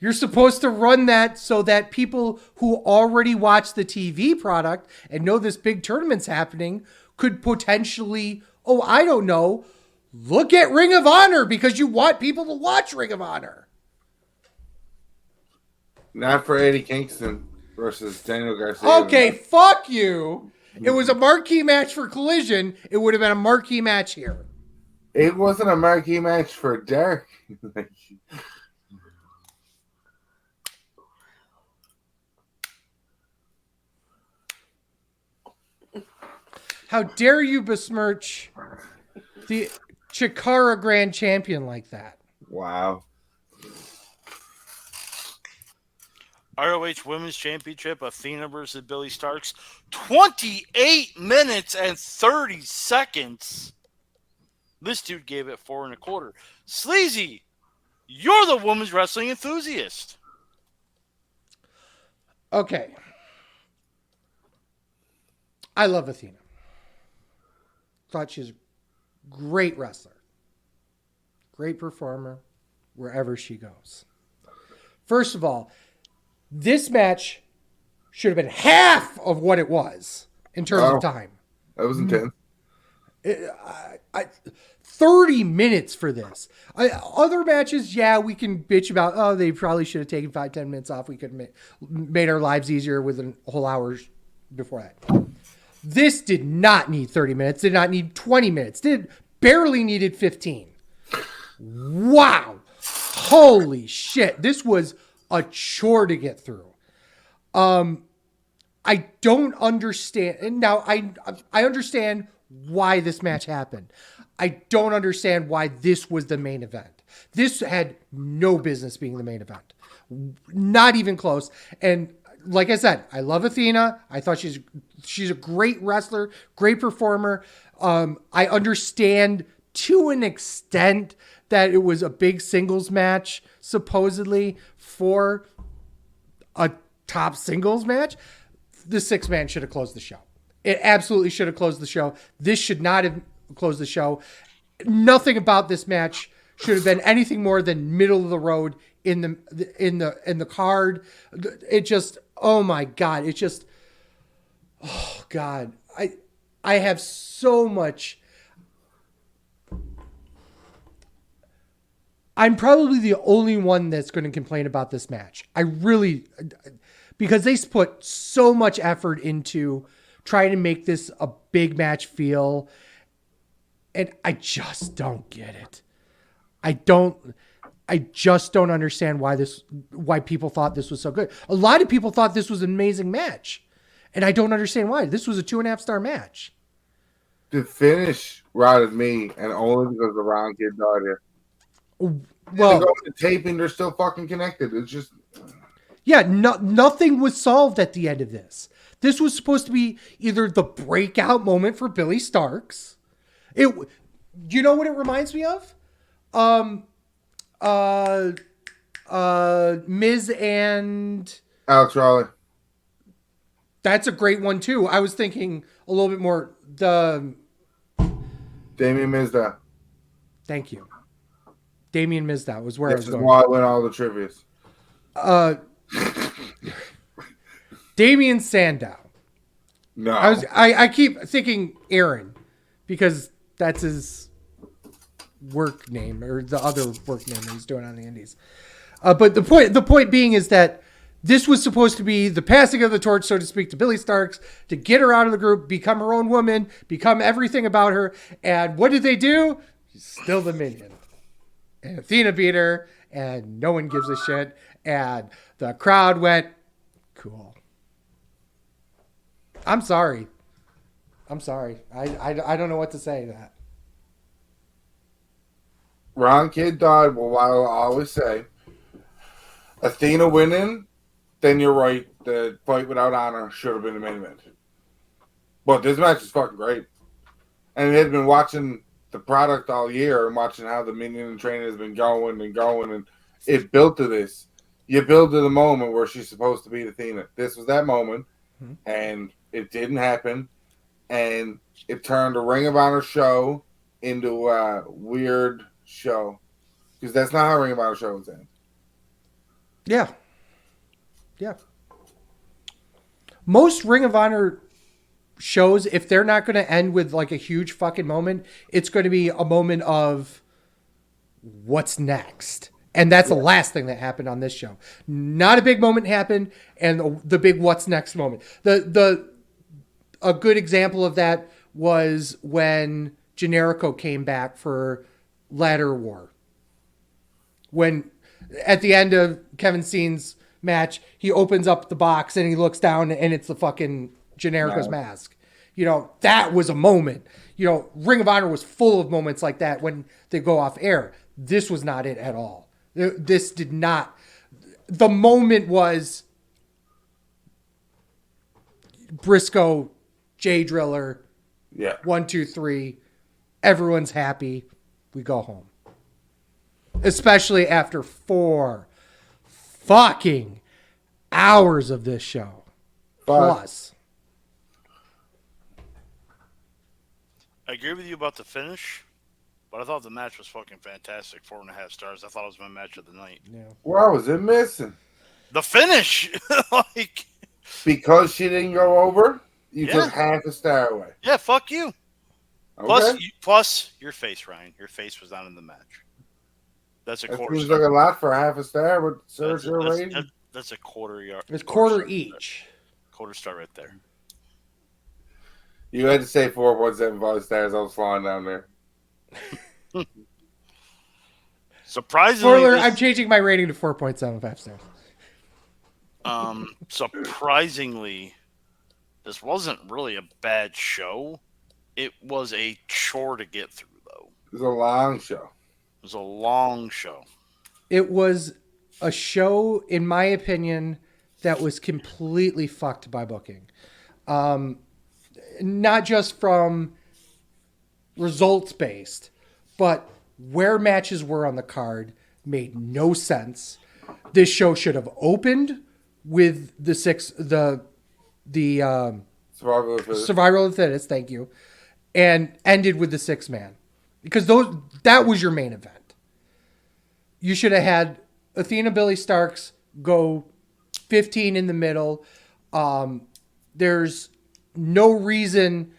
you're supposed to run that so that people who already watch the TV product and know this big tournament's happening could potentially, I don't know, look at Ring of Honor because you want people to watch Ring of Honor. Not for Eddie Kingston versus Daniel Garcia. Okay, fuck you. It was a marquee match for Collision. It would have been a marquee match here. It wasn't a marquee match for Derek. How dare you besmirch the Chikara Grand Champion like that? Wow. ROH Women's Championship, Athena versus Billy Starks. 28 minutes and 30 seconds. This dude gave it 4 1/4. Sleazy, you're the women's wrestling enthusiast. Okay. I love Athena. Thought she's a great wrestler. Great performer wherever she goes. First of all, this match should have been half of what it was in terms of time. That was intense. 30 minutes for this. Other matches, yeah, we can bitch about, they probably should have taken 5-10 minutes off. We could have made our lives easier with a whole hour before that. This did not need 30 minutes, did not need 20 minutes, barely needed 15. Wow. Holy shit. This was a chore to get through. I don't understand. And now I understand why this match happened. I don't understand why this was the main event. This had no business being the main event. Not even close. And like I said, I love Athena. I thought she's a great wrestler, great performer. I understand to an extent that it was a big singles match, supposedly, for a top singles match. The 6-man should have closed the show. It absolutely should have closed the show. This should not have closed the show. Nothing about this match should have been anything more than middle of the road in the card. It just, oh my God. It just, oh God. I have so much. I'm probably the only one that's going to complain about this match. Because they put so much effort into trying to make this a big match feel. And I just don't get it. I just don't understand why people thought this was so good. A lot of people thought this was an amazing match. And I don't understand why. This was a 2.5-star match. The finish routed me, and only because the Ron kid died here. Well, they go to taping, they're still fucking connected. It's just nothing was solved at the end of this. This was supposed to be either the breakout moment for Billy Starks. You know what it reminds me of? Miz and Alex Riley. That's a great one too. I was thinking a little bit more Damien Mizdow. Thank you. Damien Mizdow was where I was going. This is why I win all the trivias. Damien Sandow. No. I keep thinking Aaron because that's his work name or the other work name that he's doing on the Indies. But the point being is that this was supposed to be the passing of the torch, so to speak, to Billy Starks to get her out of the group, become her own woman, become everything about her. And what did they do? She's still the minion. And Athena beat her, and no one gives a shit. And the crowd went, cool. I'm sorry. I don't know what to say to that. Ron Kidd died. Well, I'll always say, Athena winning, then you're right. The fight without honor should have been the main event. But this match is fucking great. And they had been watching the product all year and watching how the minion and training has been going, and it built to this. You build to the moment where she's supposed to beat Athena. This was that moment, and it didn't happen. And it turned a Ring of Honor show into a weird show. Because that's not how Ring of Honor shows end. Yeah. Most Ring of Honor shows, if they're not going to end with like a huge fucking moment, it's going to be a moment of what's next. And that's the last thing that happened on this show. Not a big moment happened, and the big what's next moment. A good example of that was when Generico came back for Ladder War. When at the end of Kevin Steen's match, he opens up the box and he looks down and it's the fucking Generico's mask. You know, that was a moment. You know, Ring of Honor was full of moments like that when they go off air. This was not it at all. This did not. The moment was Briscoe, Jay Driller. Yeah. 1, 2, 3. Everyone's happy. We go home. Especially after 4 fucking hours of this show. Plus. I agree with you about the finish, but I thought the match was fucking fantastic. 4.5 stars. I thought it was my match of the night. Yeah. Where was it missing? The finish! Because she didn't go over, you took half a star away. Yeah, fuck you. Okay. Plus, your face, Ryan. Your face was not in the match. That's a quarter. Seems like a lot for half a star, but Sergio rating. That's a quarter yard. It's quarter each. Quarter star right there. You had to say 4.75 stars. I was flying down there. Surprisingly, I'm changing my rating to 4.75 stars. Surprisingly, this wasn't really a bad show. It was a chore to get through, though. It was a long show. It was a long show. It was a show, in my opinion, that was completely fucked by booking. Not just from results based, but where matches were on the card made no sense. This show should have opened with the Survival of the Fittest, thank you, and ended with the 6-man, because that was your main event. You should have had Athena, Billy Starks go 15 in the middle. There's no reason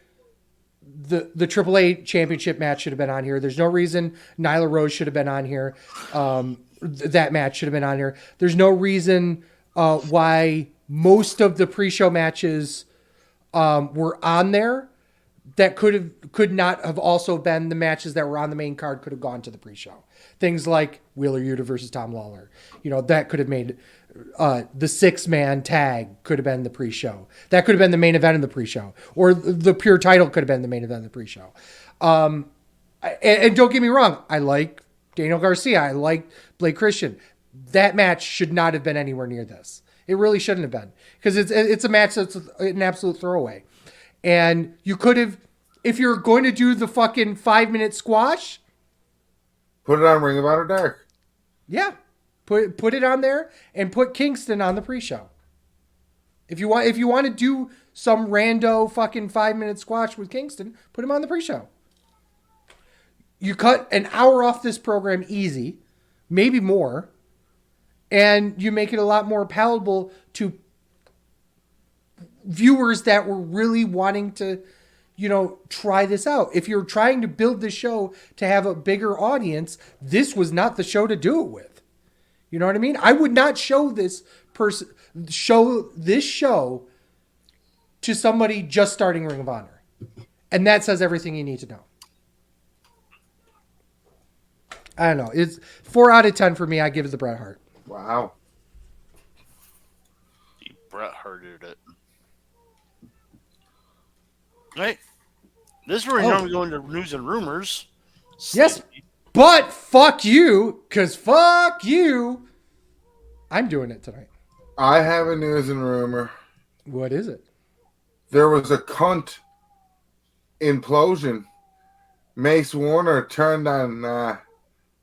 the AAA championship match should have been on here. There's no reason Nyla Rose should have been on here. That match should have been on here. There's no reason why most of the pre-show matches were on there that could not have also been the matches that were on the main card could have gone to the pre-show. Things like Wheeler Yuta versus Tom Lawler. You know, that could have made the 6-man tag could have been the pre-show. That could have been the main event of the pre-show. Or the pure title could have been the main event of the pre-show. And don't get me wrong, I like Daniel Garcia. I like Blake Christian. That match should not have been anywhere near this. It really shouldn't have been, because it's a match that's an absolute throwaway. And you could have, if you're going to do the fucking 5-minute squash, put it on Ring of Honor Dark. Yeah, put it on there and put Kingston on the pre-show. If you want to do some rando fucking 5-minute squash with Kingston, put him on the pre-show. You cut an hour off this program easy, maybe more, and you make it a lot more palatable to viewers that were really wanting to, try this out. If you're trying to build this show to have a bigger audience, this was not the show to do it with. You know what I mean? I would not show this show to somebody just starting Ring of Honor. And that says everything you need to know. I don't know. It's 4 out of 10 for me. I give it the Bret Hart. Wow. He Bret Harted it. Right. This is where we normally go into news and rumors. Yes, but fuck you, because fuck you. I'm doing it tonight. I have a news and rumor. What is it? There was a cunt implosion. Mace Warner turned on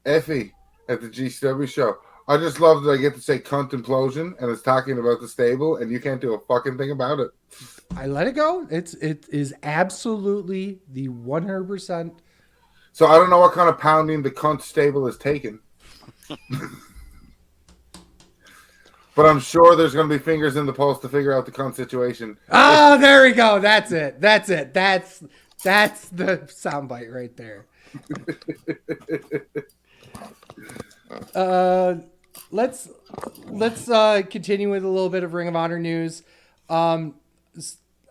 Effie at the GCW show. I just love that I get to say cunt implosion and it's talking about the stable and you can't do a fucking thing about it. I let it go. It is absolutely the 100%. So I don't know what kind of pounding the cunt stable is taking. But I'm sure there's going to be fingers in the pulse to figure out the cunt situation. Oh, there we go. That's it. That's the soundbite right there. Let's continue with a little bit of Ring of Honor news. I'm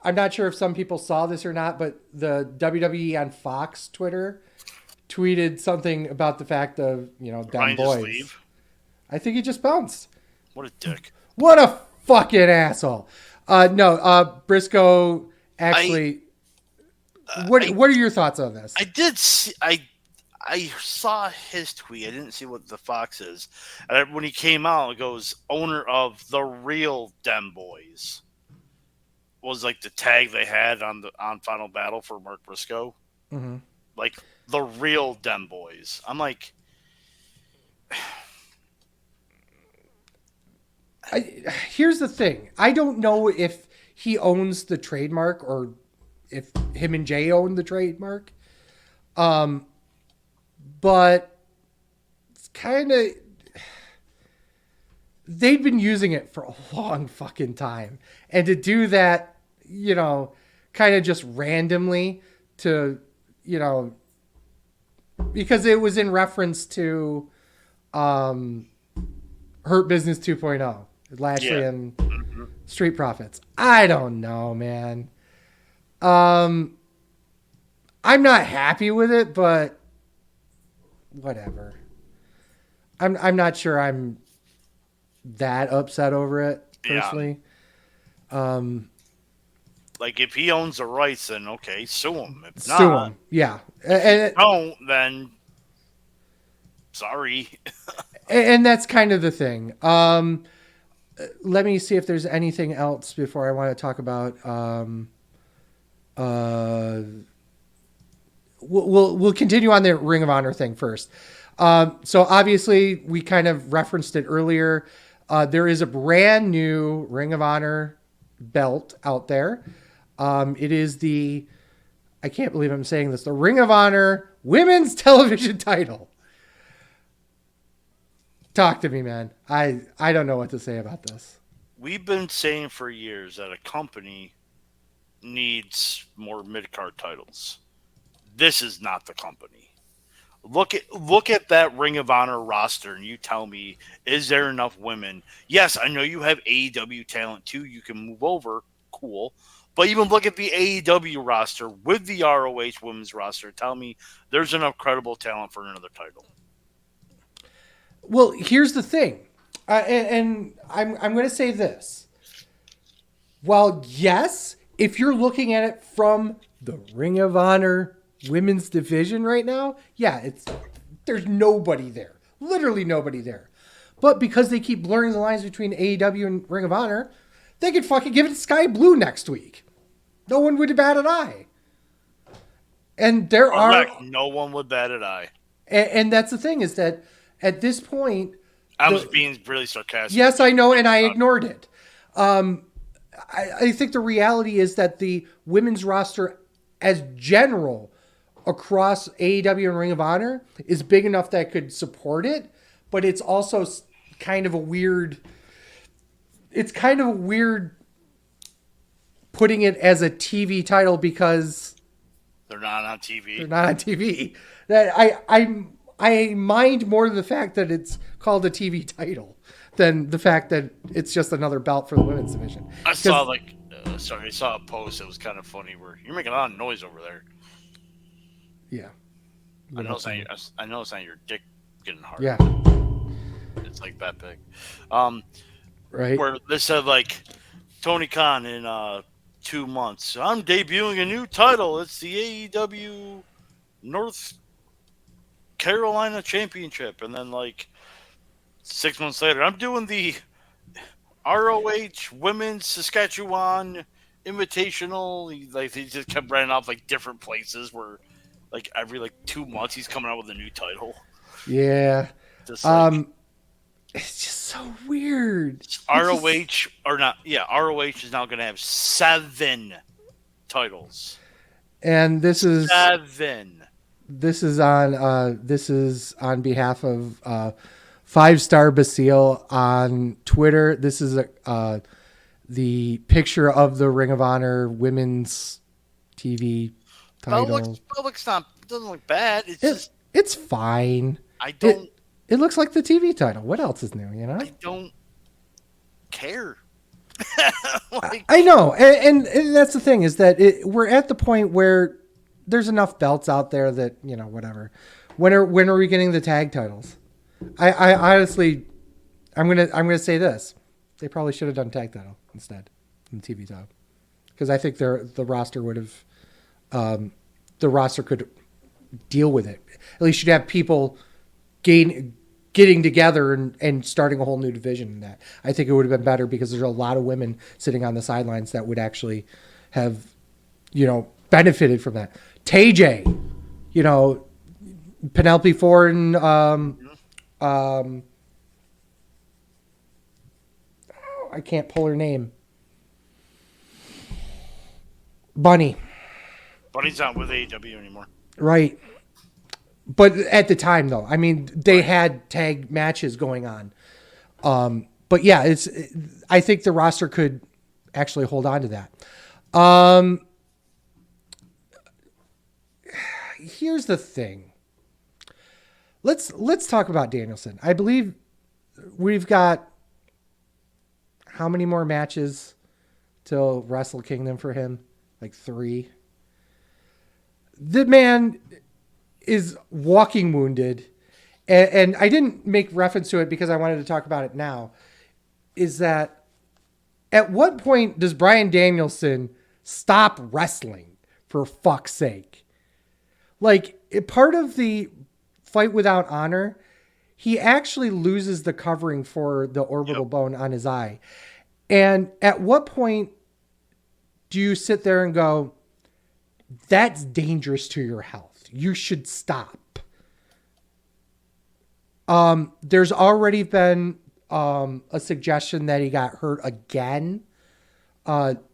not sure if some people saw this or not, but the WWE on Fox Twitter tweeted something about the fact of, dumb boys. Leave? I think he just bounced. What a dick. What a fucking asshole. Briscoe actually. What are your thoughts on this? I did see. I saw his tweet. I didn't see what the Fox is. And when he came out, it goes, owner of the real Dem Boys. Was like the tag they had on Final Battle for Mark Briscoe. Mm-hmm. Like the real Dem Boys. I'm like, here's the thing. I don't know if he owns the trademark or if him and Jay own the trademark. But it's kind of, they've been using it for a long fucking time. And to do that, kind of just randomly to, because it was in reference to Hurt Business 2.0, Lashley and Street Profits. I don't know, man. I'm not happy with it, but whatever. I'm not sure I'm that upset over it personally. Yeah. Like if he owns the rights, then okay, sue him. If not, sue him. Yeah. If you don't, then sorry. And that's kind of the thing. Let me see if there's anything else before I want to talk about. We'll continue on the Ring of Honor thing first. So obviously we kind of referenced it earlier. There is a brand new Ring of Honor belt out there. It is I can't believe I'm saying this, the Ring of Honor Women's Television title. Talk to me, man. I don't know what to say about this. We've been saying for years that a company needs more mid-card titles. This is not the company. Look at that Ring of Honor roster and you tell me, is there enough women? Yes, I know you have AEW talent too. You can move over. Cool. But even look at the AEW roster with the ROH women's roster. Tell me there's enough credible talent for another title. Well, here's the thing. And I'm going to say this. While, yes, if you're looking at it from the Ring of Honor women's division right now, yeah, there's nobody there. Literally nobody there. But because they keep blurring the lines between AEW and Ring of Honor, they could fucking give it to Sky Blue next week. No one would bat an eye. And there no one would bat an eye. And that's the thing, is that at this point, I was being really sarcastic. Yes, I know, and I ignored it. I think the reality is that the women's roster as general across AEW and Ring of Honor is big enough that could support it, but it's also kind of a weird... It's kind of weird putting it as a TV title because... They're not on TV. They're not on TV. That I mind more the fact that it's called a TV title than the fact that it's just another belt for the women's division. I saw I saw a post that was kind of funny where you're making a lot of noise over there. Yeah. I know it's not your dick getting hard. Yeah. It's like that big. Right. Where they said like Tony Khan in 2 months. I'm debuting a new title. It's the AEW North Carolina Championship. And then like 6 months later, I'm doing the ROH Women's Saskatchewan Invitational. Like they just kept running off like different places where like every 2 months he's coming out with a new title. Yeah. Just it's just so weird. ROH or not? Yeah, ROH is now going to have 7 titles, and this is 7. This is on behalf of 5-Star Basile on Twitter. This is the picture of the Ring of Honor women's TV title. Doesn't look bad. It's fine. It looks like the TV title. What else is new, you know? I don't care. I know. And that's the thing, is that we're at the point where there's enough belts out there that, you know, whatever. When are we getting the tag titles? I honestly, I'm gonna say this. They probably should have done tag title instead in the TV title. Because I think the roster would have, the roster could deal with it. At least you'd have people getting together and starting a whole new division in that. I think it would have been better because there's a lot of women sitting on the sidelines that would actually have, you know, benefited from that. TJ, you know, Penelope Ford and I can't pull her name. Bunny's not with AEW anymore. Right. But at the time, though, I mean, they had tag matches going on. But yeah, I think the roster could actually hold on to that. Here's the thing. Let's talk about Danielson. I believe we've got how many more matches till Wrestle Kingdom for him? Like 3. The man is walking wounded, and I didn't make reference to it because I wanted to talk about it now, is that at what point does Bryan Danielson stop wrestling, for fuck's sake? Like, part of the Fight Without Honor, he actually loses the covering for the orbital bone on his eye. And at what point do you sit there and go, that's dangerous to your health? You should stop. There's already been a suggestion that he got hurt again,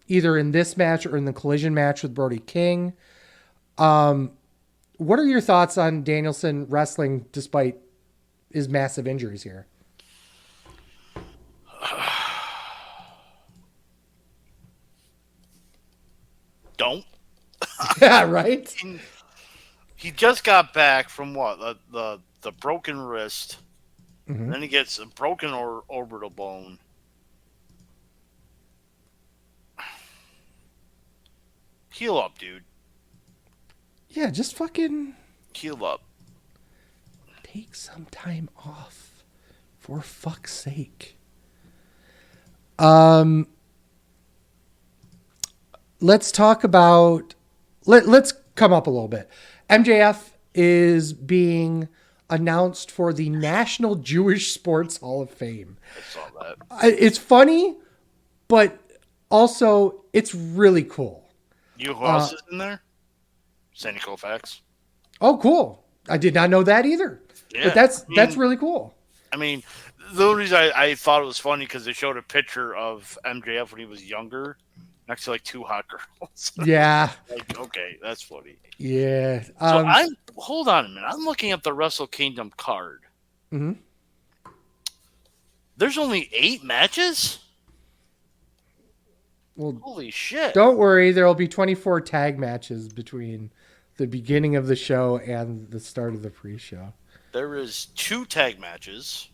either in this match or in the collision match with Brody King. What are your thoughts on Danielson wrestling despite his massive injuries here? Don't. Yeah, right? He just got back from what? The broken wrist. Mm-hmm. Then he gets a broken orbital bone. Heal up, dude. Yeah, just fucking... Heal up. Take some time off. For fuck's sake. Let's talk about... Let's come up a little bit. MJF is being announced for the National Jewish Sports Hall of Fame. I saw that. It's funny, but also it's really cool. You know who else is in there? Sandy Koufax. Oh, cool. I did not know that either. Yeah, but that's really cool. I mean, the only reason I thought it was funny because they showed a picture of MJF when he was younger next to like two hot girls. Yeah. Like, okay, that's funny. Yeah. So hold on a minute. I'm looking at the Wrestle Kingdom card. Mm-hmm. There's only 8 matches? Well, holy shit. Don't worry. There will be 24 tag matches between the beginning of the show and the start of the pre-show. There is 2 tag matches.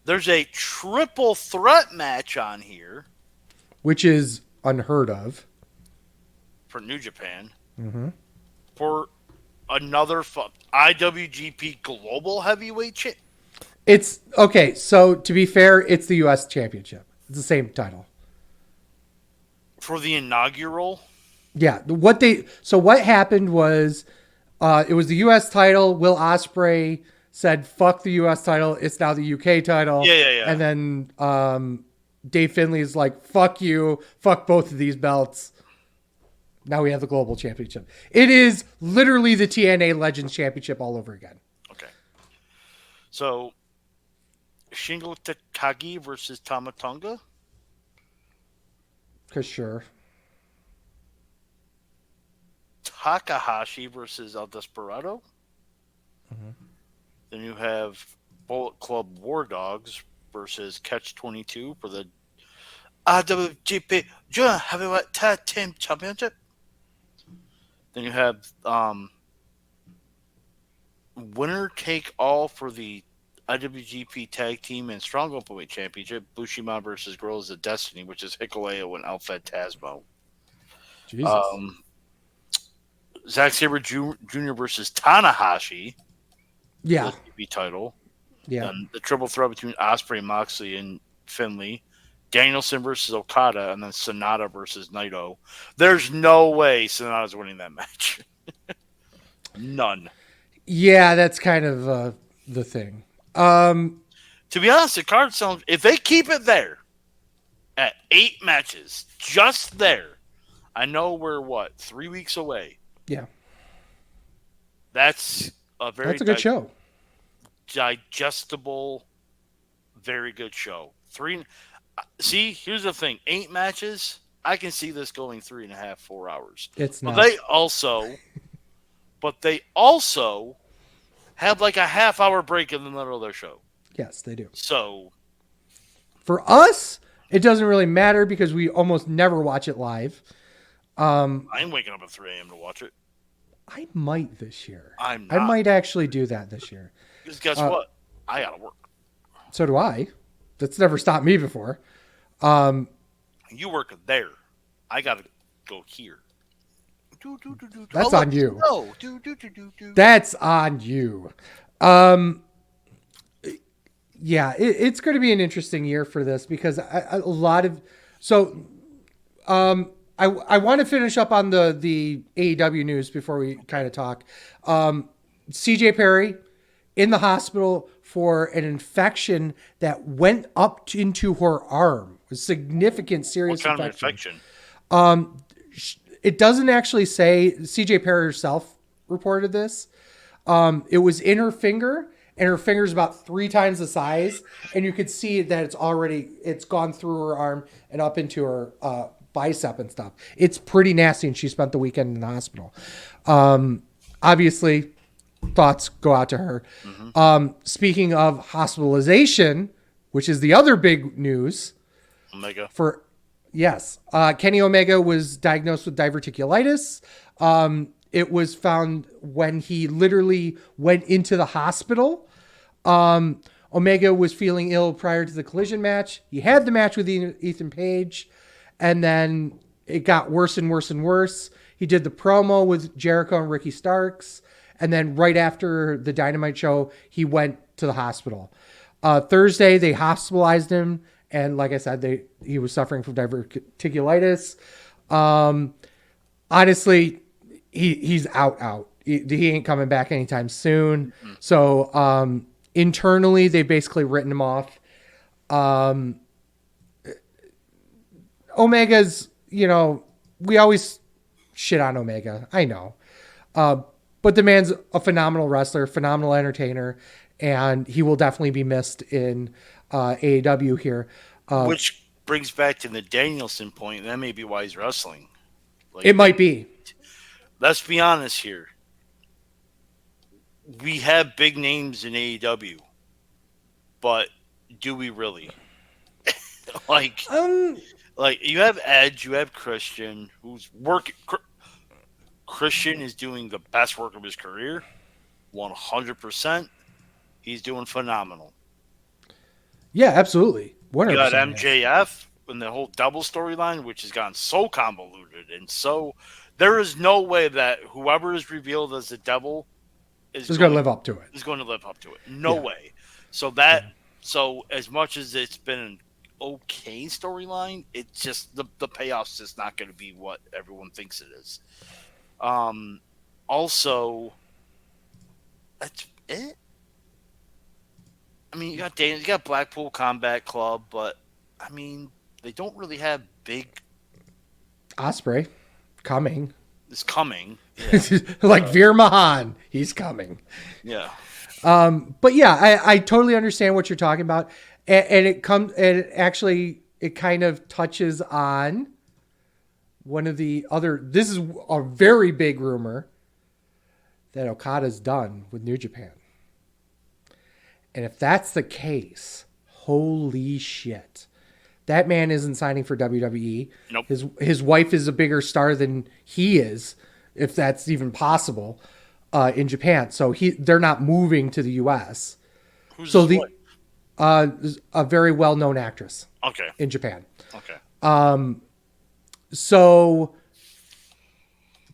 There's a triple threat match on here. Which is unheard of. For New Japan. Mm-hmm. For another IWGP Global Heavyweight It's okay. So to be fair, it's the U.S. Championship. It's the same title. For the inaugural? Yeah. What happened was it was the U.S. title. Will Ospreay said, fuck the U.S. title. It's now the U.K. title. Yeah. And then Dave Finlay is like, fuck you. Fuck both of these belts. Now we have the Global Championship. It is literally the TNA Legends Championship all over again. Okay. So, Shingo Takagi versus Tama Tonga? For sure. Takahashi versus El Desperado? Mm-hmm. Then you have Bullet Club War Dogs versus Catch 22 for the IWGP Junior Heavyweight Tag Team Championship. Then you have winner take all for the IWGP Tag Team and Strong Openweight Championship. Bushima versus Girls of Destiny, which is Hikuleo and Alfred Tasmo. Jesus. Zack Sabre Jr. versus Tanahashi. Yeah. The title. Yeah. And the triple threat between Ospreay, Moxley, and Finlay. Danielson versus Okada, and then Sonata versus Naito. There's no way Sonata's winning that match. None. Yeah, that's kind of the thing. To be honest, the card sounds, if they keep it there at 8 matches, just there, I know we're 3 weeks away. Yeah. That's a good show. Digestible, very good show. See, here's the thing: 8 matches. I can see this going 3.5, 4 hours. It's not. But they also have like a half-hour break in the middle of their show. Yes, they do. So, for us, it doesn't really matter because we almost never watch it live. I'm waking up at 3 a.m. to watch it. I might this year. I'm not. I might actually do that this year. Because guess what? I gotta work. So do I. That's never stopped me before. You work there. I gotta go here. That's on you. No. That's on you. Yeah, it's going to be an interesting year for this because I want to finish up on the AEW news before we kind of talk. CJ Perry in the hospital for an infection that went up into her arm. A significant, serious What kind of infection? It doesn't actually say. CJ Perry herself reported this. It was in her finger, and her finger's about 3 times the size, and you could see that it's gone through her arm and up into her bicep and stuff. It's pretty nasty, and she spent the weekend in the hospital. Obviously, thoughts go out to her. Mm-hmm. Speaking of hospitalization, which is the other big news. Omega. Yes. Kenny Omega was diagnosed with diverticulitis. It was found when he literally went into the hospital. Omega was feeling ill prior to the collision match. He had the match with Ethan Page, and then it got worse and worse and worse. He did the promo with Jericho and Ricky Starks, and then right after the Dynamite show, he went to the hospital. Thursday, they hospitalized him, and like I said, he was suffering from diverticulitis. honestly, he's out. He ain't coming back anytime soon. Mm-hmm. So internally, they basically written him off. Omega's, we always shit on Omega. I know. But the man's a phenomenal wrestler, phenomenal entertainer, and he will definitely be missed in AEW here. Which brings back to the Danielson point. That may be why he's wrestling. It might be. Let's be honest here. We have big names in AEW, but do we really? Like you have Edge, you have Christian, who's working. Christian is doing the best work of his career, 100%. He's doing phenomenal. Yeah, absolutely. 100%. You got MJF and the whole double storyline, which has gotten so convoluted, and so there is no way that whoever is revealed as the devil is going to live up to it. Is going to live up to it. No way. So so as much as it's been an okay storyline, it's just the payoff's just not going to be what everyone thinks it is. Also, that's it. I mean, you got Blackpool Combat Club, but I mean, they don't really have big. Osprey coming. Is coming. Yeah. Like Veer Mahan, he's coming. Yeah. But yeah, I totally understand what you're talking about, and it kind of touches on one of the other. This is a very big rumor that Okada's done with New Japan. And if that's the case, holy shit. That man isn't signing for WWE. Nope. His wife is a bigger star than he is, if that's even possible, in Japan. So they're not moving to the US. Who's his wife? A very well-known actress. Okay. In Japan. Okay. So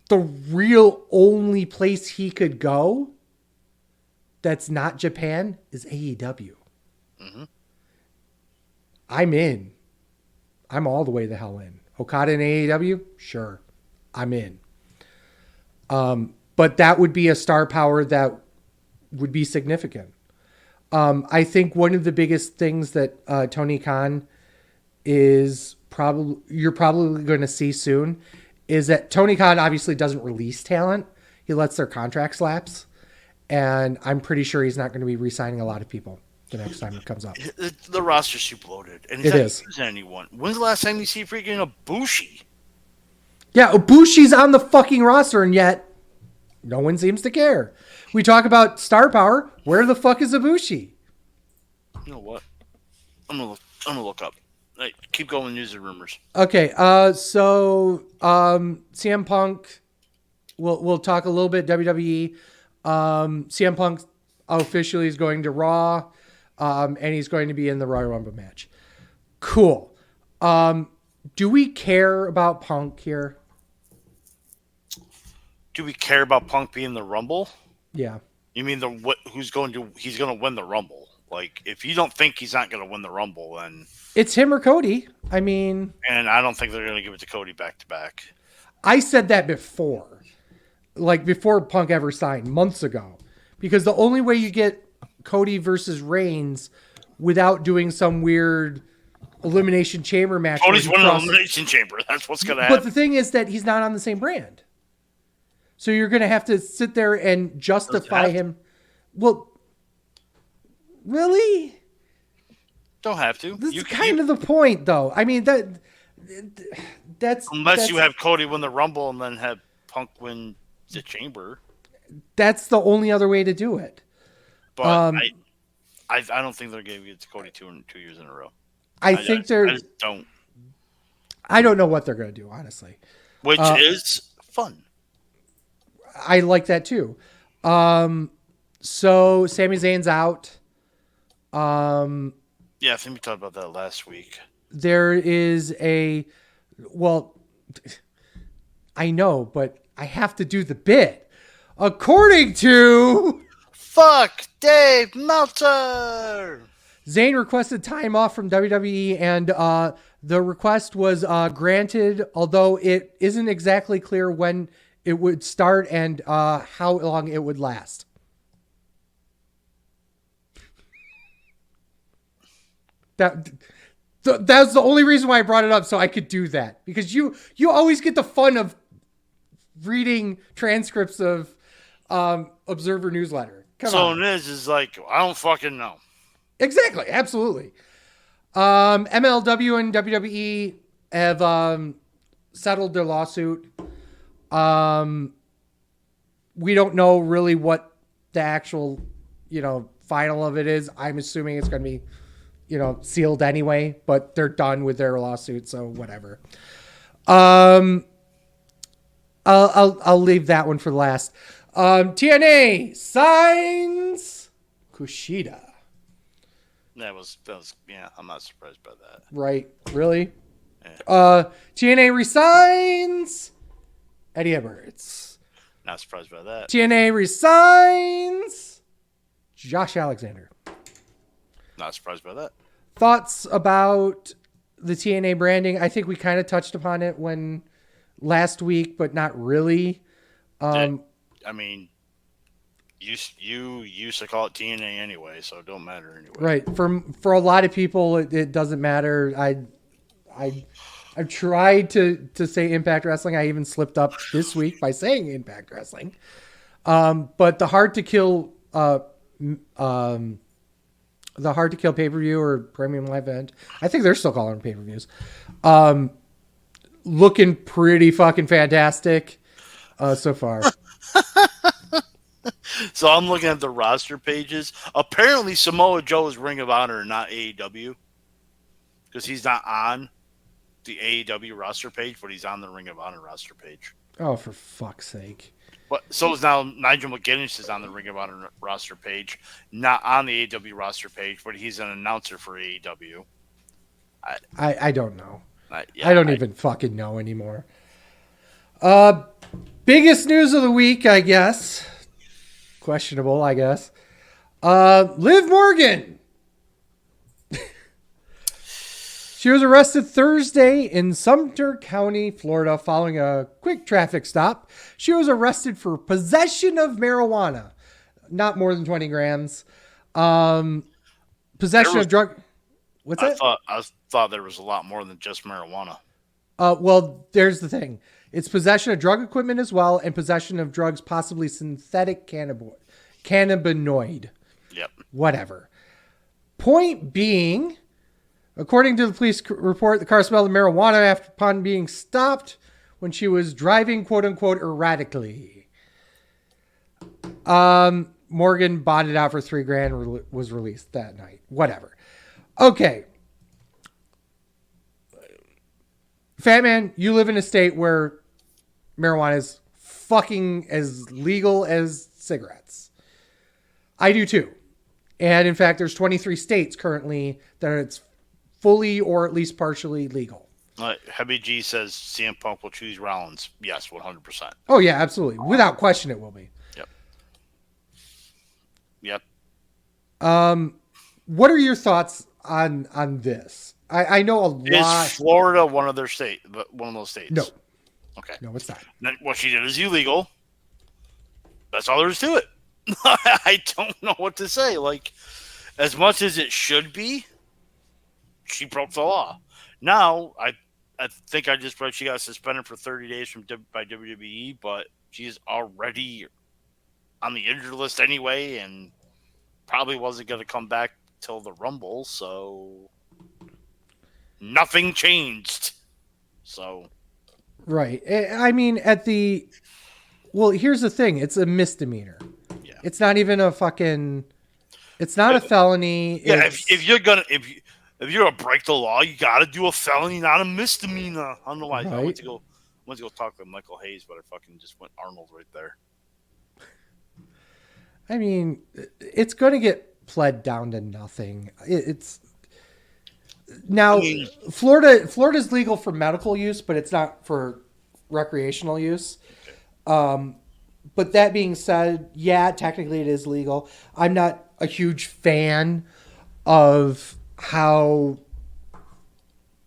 the real only place he could go that's not Japan is AEW. Mm-hmm. I'm in. I'm all the way the hell in. Okada and AEW? Sure. I'm in. But that would be a star power that would be significant. I think one of the biggest things that Tony Khan you're probably going to see soon is that Tony Khan obviously doesn't release talent. He lets their contracts lapse. And I'm pretty sure he's not going to be re-signing a lot of people the next time it comes up. The roster's super loaded. And it is. Anyone. When's the last time you see freaking Ibushi? Yeah, Ibushi's on the fucking roster, and yet no one seems to care. We talk about star power. Where the fuck is Ibushi? You know what? I'm gonna look up. Right, keep going with news and rumors. Okay, so CM Punk. We'll talk a little bit WWE. CM Punk officially is going to Raw, and he's going to be in the Royal Rumble match. Cool. Do we care about Punk here? Do we care about Punk being the Rumble? Yeah. You mean he's going to win the Rumble? Like, if you don't think he's not going to win the Rumble, then it's him or Cody. I mean, and I don't think they're going to give it to Cody back to back. I said that before. Like before Punk ever signed months ago, because the only way you get Cody versus Reigns without doing some weird elimination chamber match. Cody's winning an elimination chamber. That's what's going to happen. But the thing is that he's not on the same brand. So you're going to have to sit there and justify him. Well, really? Don't have to. This is kind of the point, though. I mean, that's unless you have Cody win the Rumble and then have Punk win the chamber. That's the only other way to do it. But I don't think they're going to give it to Cody 2 years in a row. I think I just don't. I don't know what they're going to do, honestly. Which is fun. I like that too. So Sami Zayn's out. Yeah, I think we talked about that last week. There is I know, but I have to do the bit. According to Fuck Dave Meltzer. Zayn requested time off from WWE, and the request was granted, although it isn't exactly clear when it would start and how long it would last. That's the only reason why I brought it up, so I could do that. Because you always get the fun of reading transcripts of Observer newsletter. Come on. So it is like, I don't fucking know. Exactly. Absolutely. MLW and WWE have settled their lawsuit. We don't know really what the actual, final of it is. I'm assuming it's going to be, sealed anyway, but they're done with their lawsuit, so whatever. I'll leave that one for last. TNA signs Kushida. That was yeah, I'm not surprised by that. Right. Really? Yeah. TNA resigns Eddie Edwards. Not surprised by that. TNA resigns Josh Alexander. Not surprised by that. Thoughts about the TNA branding? I think we kind of touched upon it last week, but not really. I mean, you used to call it TNA anyway, so it don't matter anyway. Right. For a lot of people, it doesn't matter. I've tried to say Impact Wrestling. I even slipped up this week by saying Impact Wrestling. But the Hard to Kill pay-per-view or premium live event, I think they're still calling them pay-per-views. Looking pretty fucking fantastic so far. So I'm looking at the roster pages. Apparently Samoa Joe is Ring of Honor, not AEW. Because he's not on the AEW roster page, but he's on the Ring of Honor roster page. Oh, for fuck's sake. But so is now Nigel McGuinness is on the Ring of Honor roster page, not on the AEW roster page, but he's an announcer for AEW. I don't know. Yeah, I don't even fucking know anymore. Biggest news of the week, I guess. Questionable, I guess. Liv Morgan. She was arrested Thursday in Sumter County, Florida, following a quick traffic stop. She was arrested for possession of marijuana, not more than 20 grams. Possession of drug. What's that? I thought there was a lot more than just marijuana. Well, there's the thing. It's possession of drug equipment as well, and possession of drugs, possibly synthetic cannabinoid. Yep. Whatever. Point being, according to the police report, the car smelled of marijuana upon being stopped when she was driving, quote unquote, erratically. Morgan bonded out for $3,000, was released that night. Whatever. Okay. Fat Man, you live in a state where marijuana is fucking as legal as cigarettes. I do too. And in fact, there's 23 states currently that it's fully or at least partially legal. Heavy G says CM Punk will choose Rollins. Yes, 100%. Oh yeah, absolutely. Without question it will be. Yep. What are your thoughts on this? I know a lot. Is Florida one of those states? No. Okay. No, it's not. What she did is illegal. That's all there is to it. I don't know what to say. Like, as much as it should be, she broke the law. Now, I think I just read she got suspended for 30 days by WWE, but she's already on the injured list anyway, and probably wasn't going to come back till the Rumble, so nothing changed. So, right. I mean, well, here's the thing. It's a misdemeanor. Yeah. It's not even a fucking, it's not a felony. Yeah. If you're going to break the law, you got to do a felony, not a misdemeanor. I don't know why. Right. I went to go talk to Michael Hayes, but I fucking just went Arnold right there. I mean, it's going to get pled down to nothing. It's now Florida's legal for medical use, but it's not for recreational use. Okay. But that being said, yeah, technically it is legal. I'm not a huge fan of how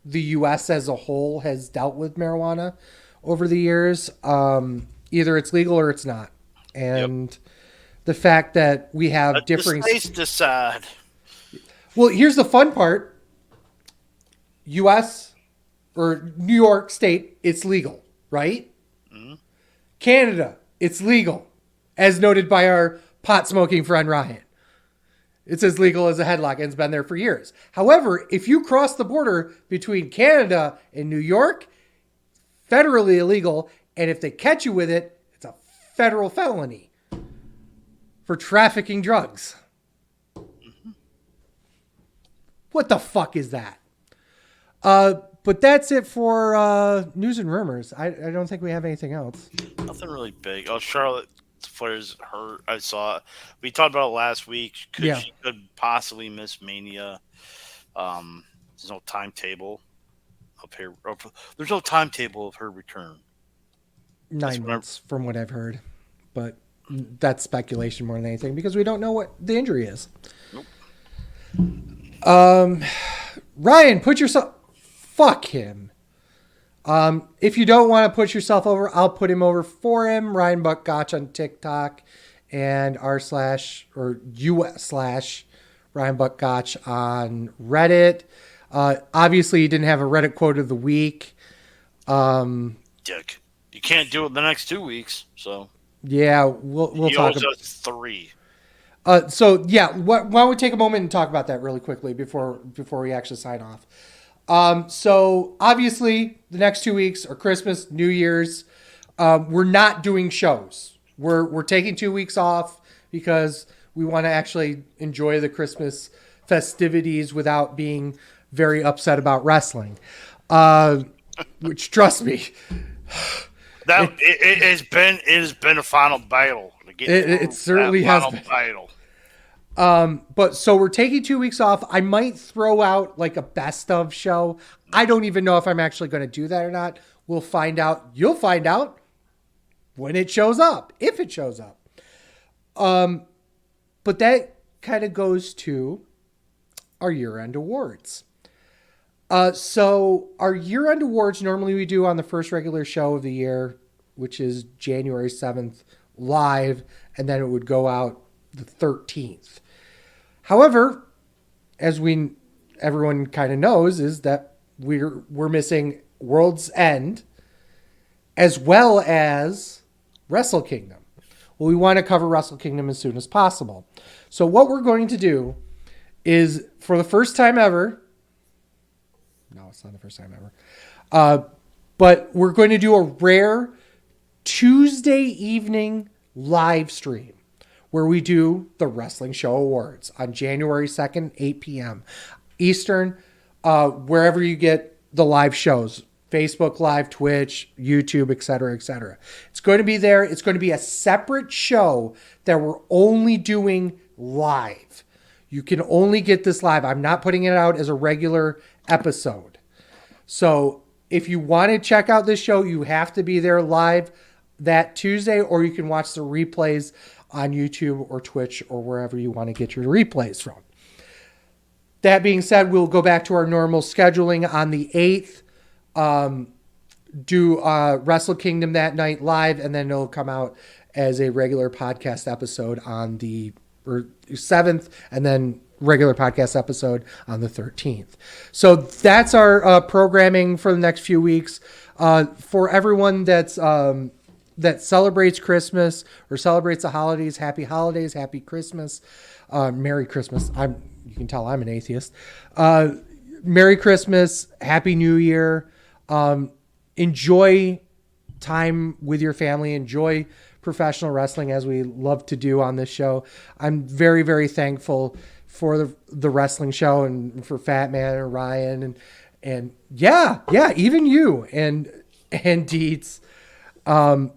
the U.S. as a whole has dealt with marijuana over the years. Either it's legal or it's not. And the fact that we have differing... The states decide. Well, here's the fun part. U.S. or New York State, it's legal, right? Mm-hmm. Canada, it's legal, as noted by our pot-smoking friend Ryan. It's as legal as a headlock, and it's been there for years. However, if you cross the border between Canada and New York, federally illegal, and if they catch you with it, it's a federal felony for trafficking drugs. Mm-hmm. What the fuck is that? But that's it for news and rumors. I don't think we have anything else. Nothing really big. Oh, Charlotte Flair's hurt. I saw it. We talked about it last week. She could possibly miss Mania. There's no timetable of her. There's no timetable of her return. 9 months, from what I've heard, but that's speculation more than anything because we don't know what the injury is. Nope. Ryan, put yourself. Fuck him. If you don't want to put yourself over, I'll put him over for him. Ryan Buck Gotch on TikTok and /US/ Ryan Buck Gotch on Reddit. Obviously, he didn't have a Reddit quote of the week. Dick. You can't do it the next 2 weeks, so. Yeah, we'll talk about 3. Why don't we take a moment and talk about that really quickly before we actually sign off. So obviously the next 2 weeks are Christmas, New Year's. We're not doing shows. We're taking 2 weeks off because we want to actually enjoy the Christmas festivities without being very upset about wrestling. Which, trust me, it has been a final battle. It certainly has been. Battle. But so we're taking 2 weeks off. I might throw out like a best of show. I don't even know if I'm actually going to do that or not. We'll find out. You'll find out when it shows up, if it shows up. But that kind of goes to our year-end awards. So our year-end awards normally we do on the first regular show of the year, which is January 7th live, and then it would go out the 13th. However, as everyone kind of knows, is that we're missing World's End as well as Wrestle Kingdom. Well, we want to cover Wrestle Kingdom as soon as possible. So what we're going to do is, for the first time ever, no, it's not the first time ever, but we're going to do a rare Tuesday evening live stream where we do the Wrestling Show Awards on January 2nd, 8 p.m. Eastern, wherever you get the live shows, Facebook Live, Twitch, YouTube, etc., etc. It's going to be there. It's going to be a separate show that we're only doing live. You can only get this live. I'm not putting it out as a regular episode. So if you want to check out this show, you have to be there live that Tuesday, or you can watch the replays on YouTube or Twitch or wherever you want to get your replays from. That being said, we'll go back to our normal scheduling on the 8th. Do Wrestle Kingdom that night live, and then it'll come out as a regular podcast episode on the 7th, and then regular podcast episode on the 13th. So that's our programming for the next few weeks. For everyone that celebrates Christmas or celebrates the holidays, happy holidays, happy Christmas, Merry Christmas. You can tell I'm an atheist. Merry Christmas, Happy New Year. Enjoy time with your family. Enjoy professional wrestling as we love to do on this show. I'm very, very thankful for the wrestling show and for Fat Man and Ryan and even you and Deets. And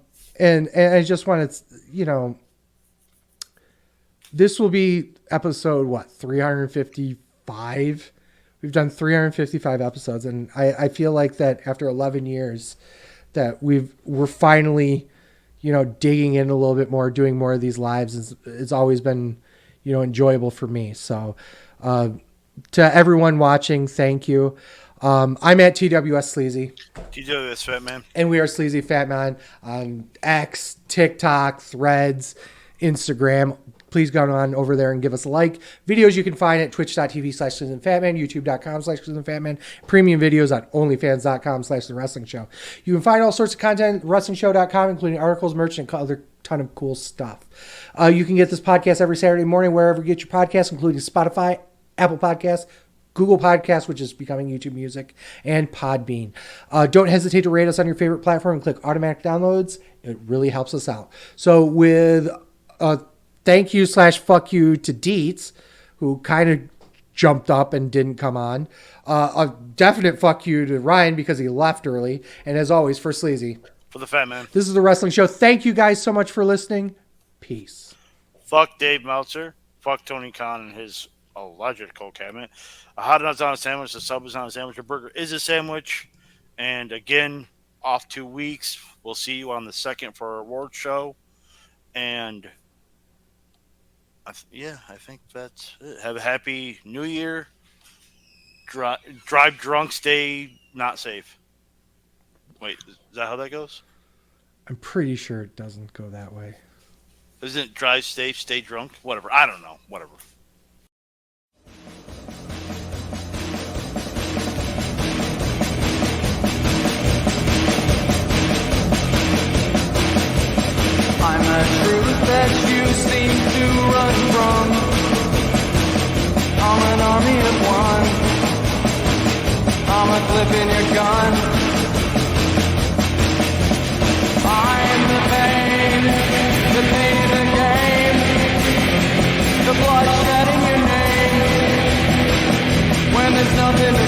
I just want to, this will be episode, 355? We've done 355 episodes, and I feel like that after 11 years that we're finally, digging in a little bit more, doing more of these lives. It's always been, enjoyable for me. So to everyone watching, thank you. I'm at TWS Sleazy. TWS And we are SleazyFatman on X, TikTok, Threads, Instagram. Please go on over there and give us a like. Videos you can find at twitch.tv/SleazyFatman, youtube.com/SleazyFatman, premium videos on onlyfans.com/The Wrestling Show. You can find all sorts of content at WrestlingShow.com, including articles, merch, and other ton of cool stuff. You can get this podcast every Saturday morning wherever you get your podcasts, including Spotify, Apple Podcasts, Google Podcasts, which is becoming YouTube Music, and Podbean. Don't hesitate to rate us on your favorite platform and click automatic downloads. It really helps us out. So with thank you / fuck you to Dietz, who kind of jumped up and didn't come on. A definite fuck you to Ryan because he left early. And as always, for Sleazy. For the Fat Man. This is The Wrestling Show. Thank you guys so much for listening. Peace. Fuck Dave Meltzer. Fuck Tony Khan and his alleged cold cabinet. A hot dog's on a sandwich. A sub is on a sandwich. A burger is a sandwich. And again, off 2 weeks. We'll see you on the 2nd for our award show. And I think that's it. Have a happy New Year. Drive drunk, stay not safe. Wait, is that how that goes? I'm pretty sure it doesn't go that way. Isn't it drive safe, stay drunk? Whatever. I don't know. Whatever. I'm a truth that you seem to run from. I'm an army of one. I'm a clip in your gun. I'm the pain in the game. The blood shed in your name. When there's nothing to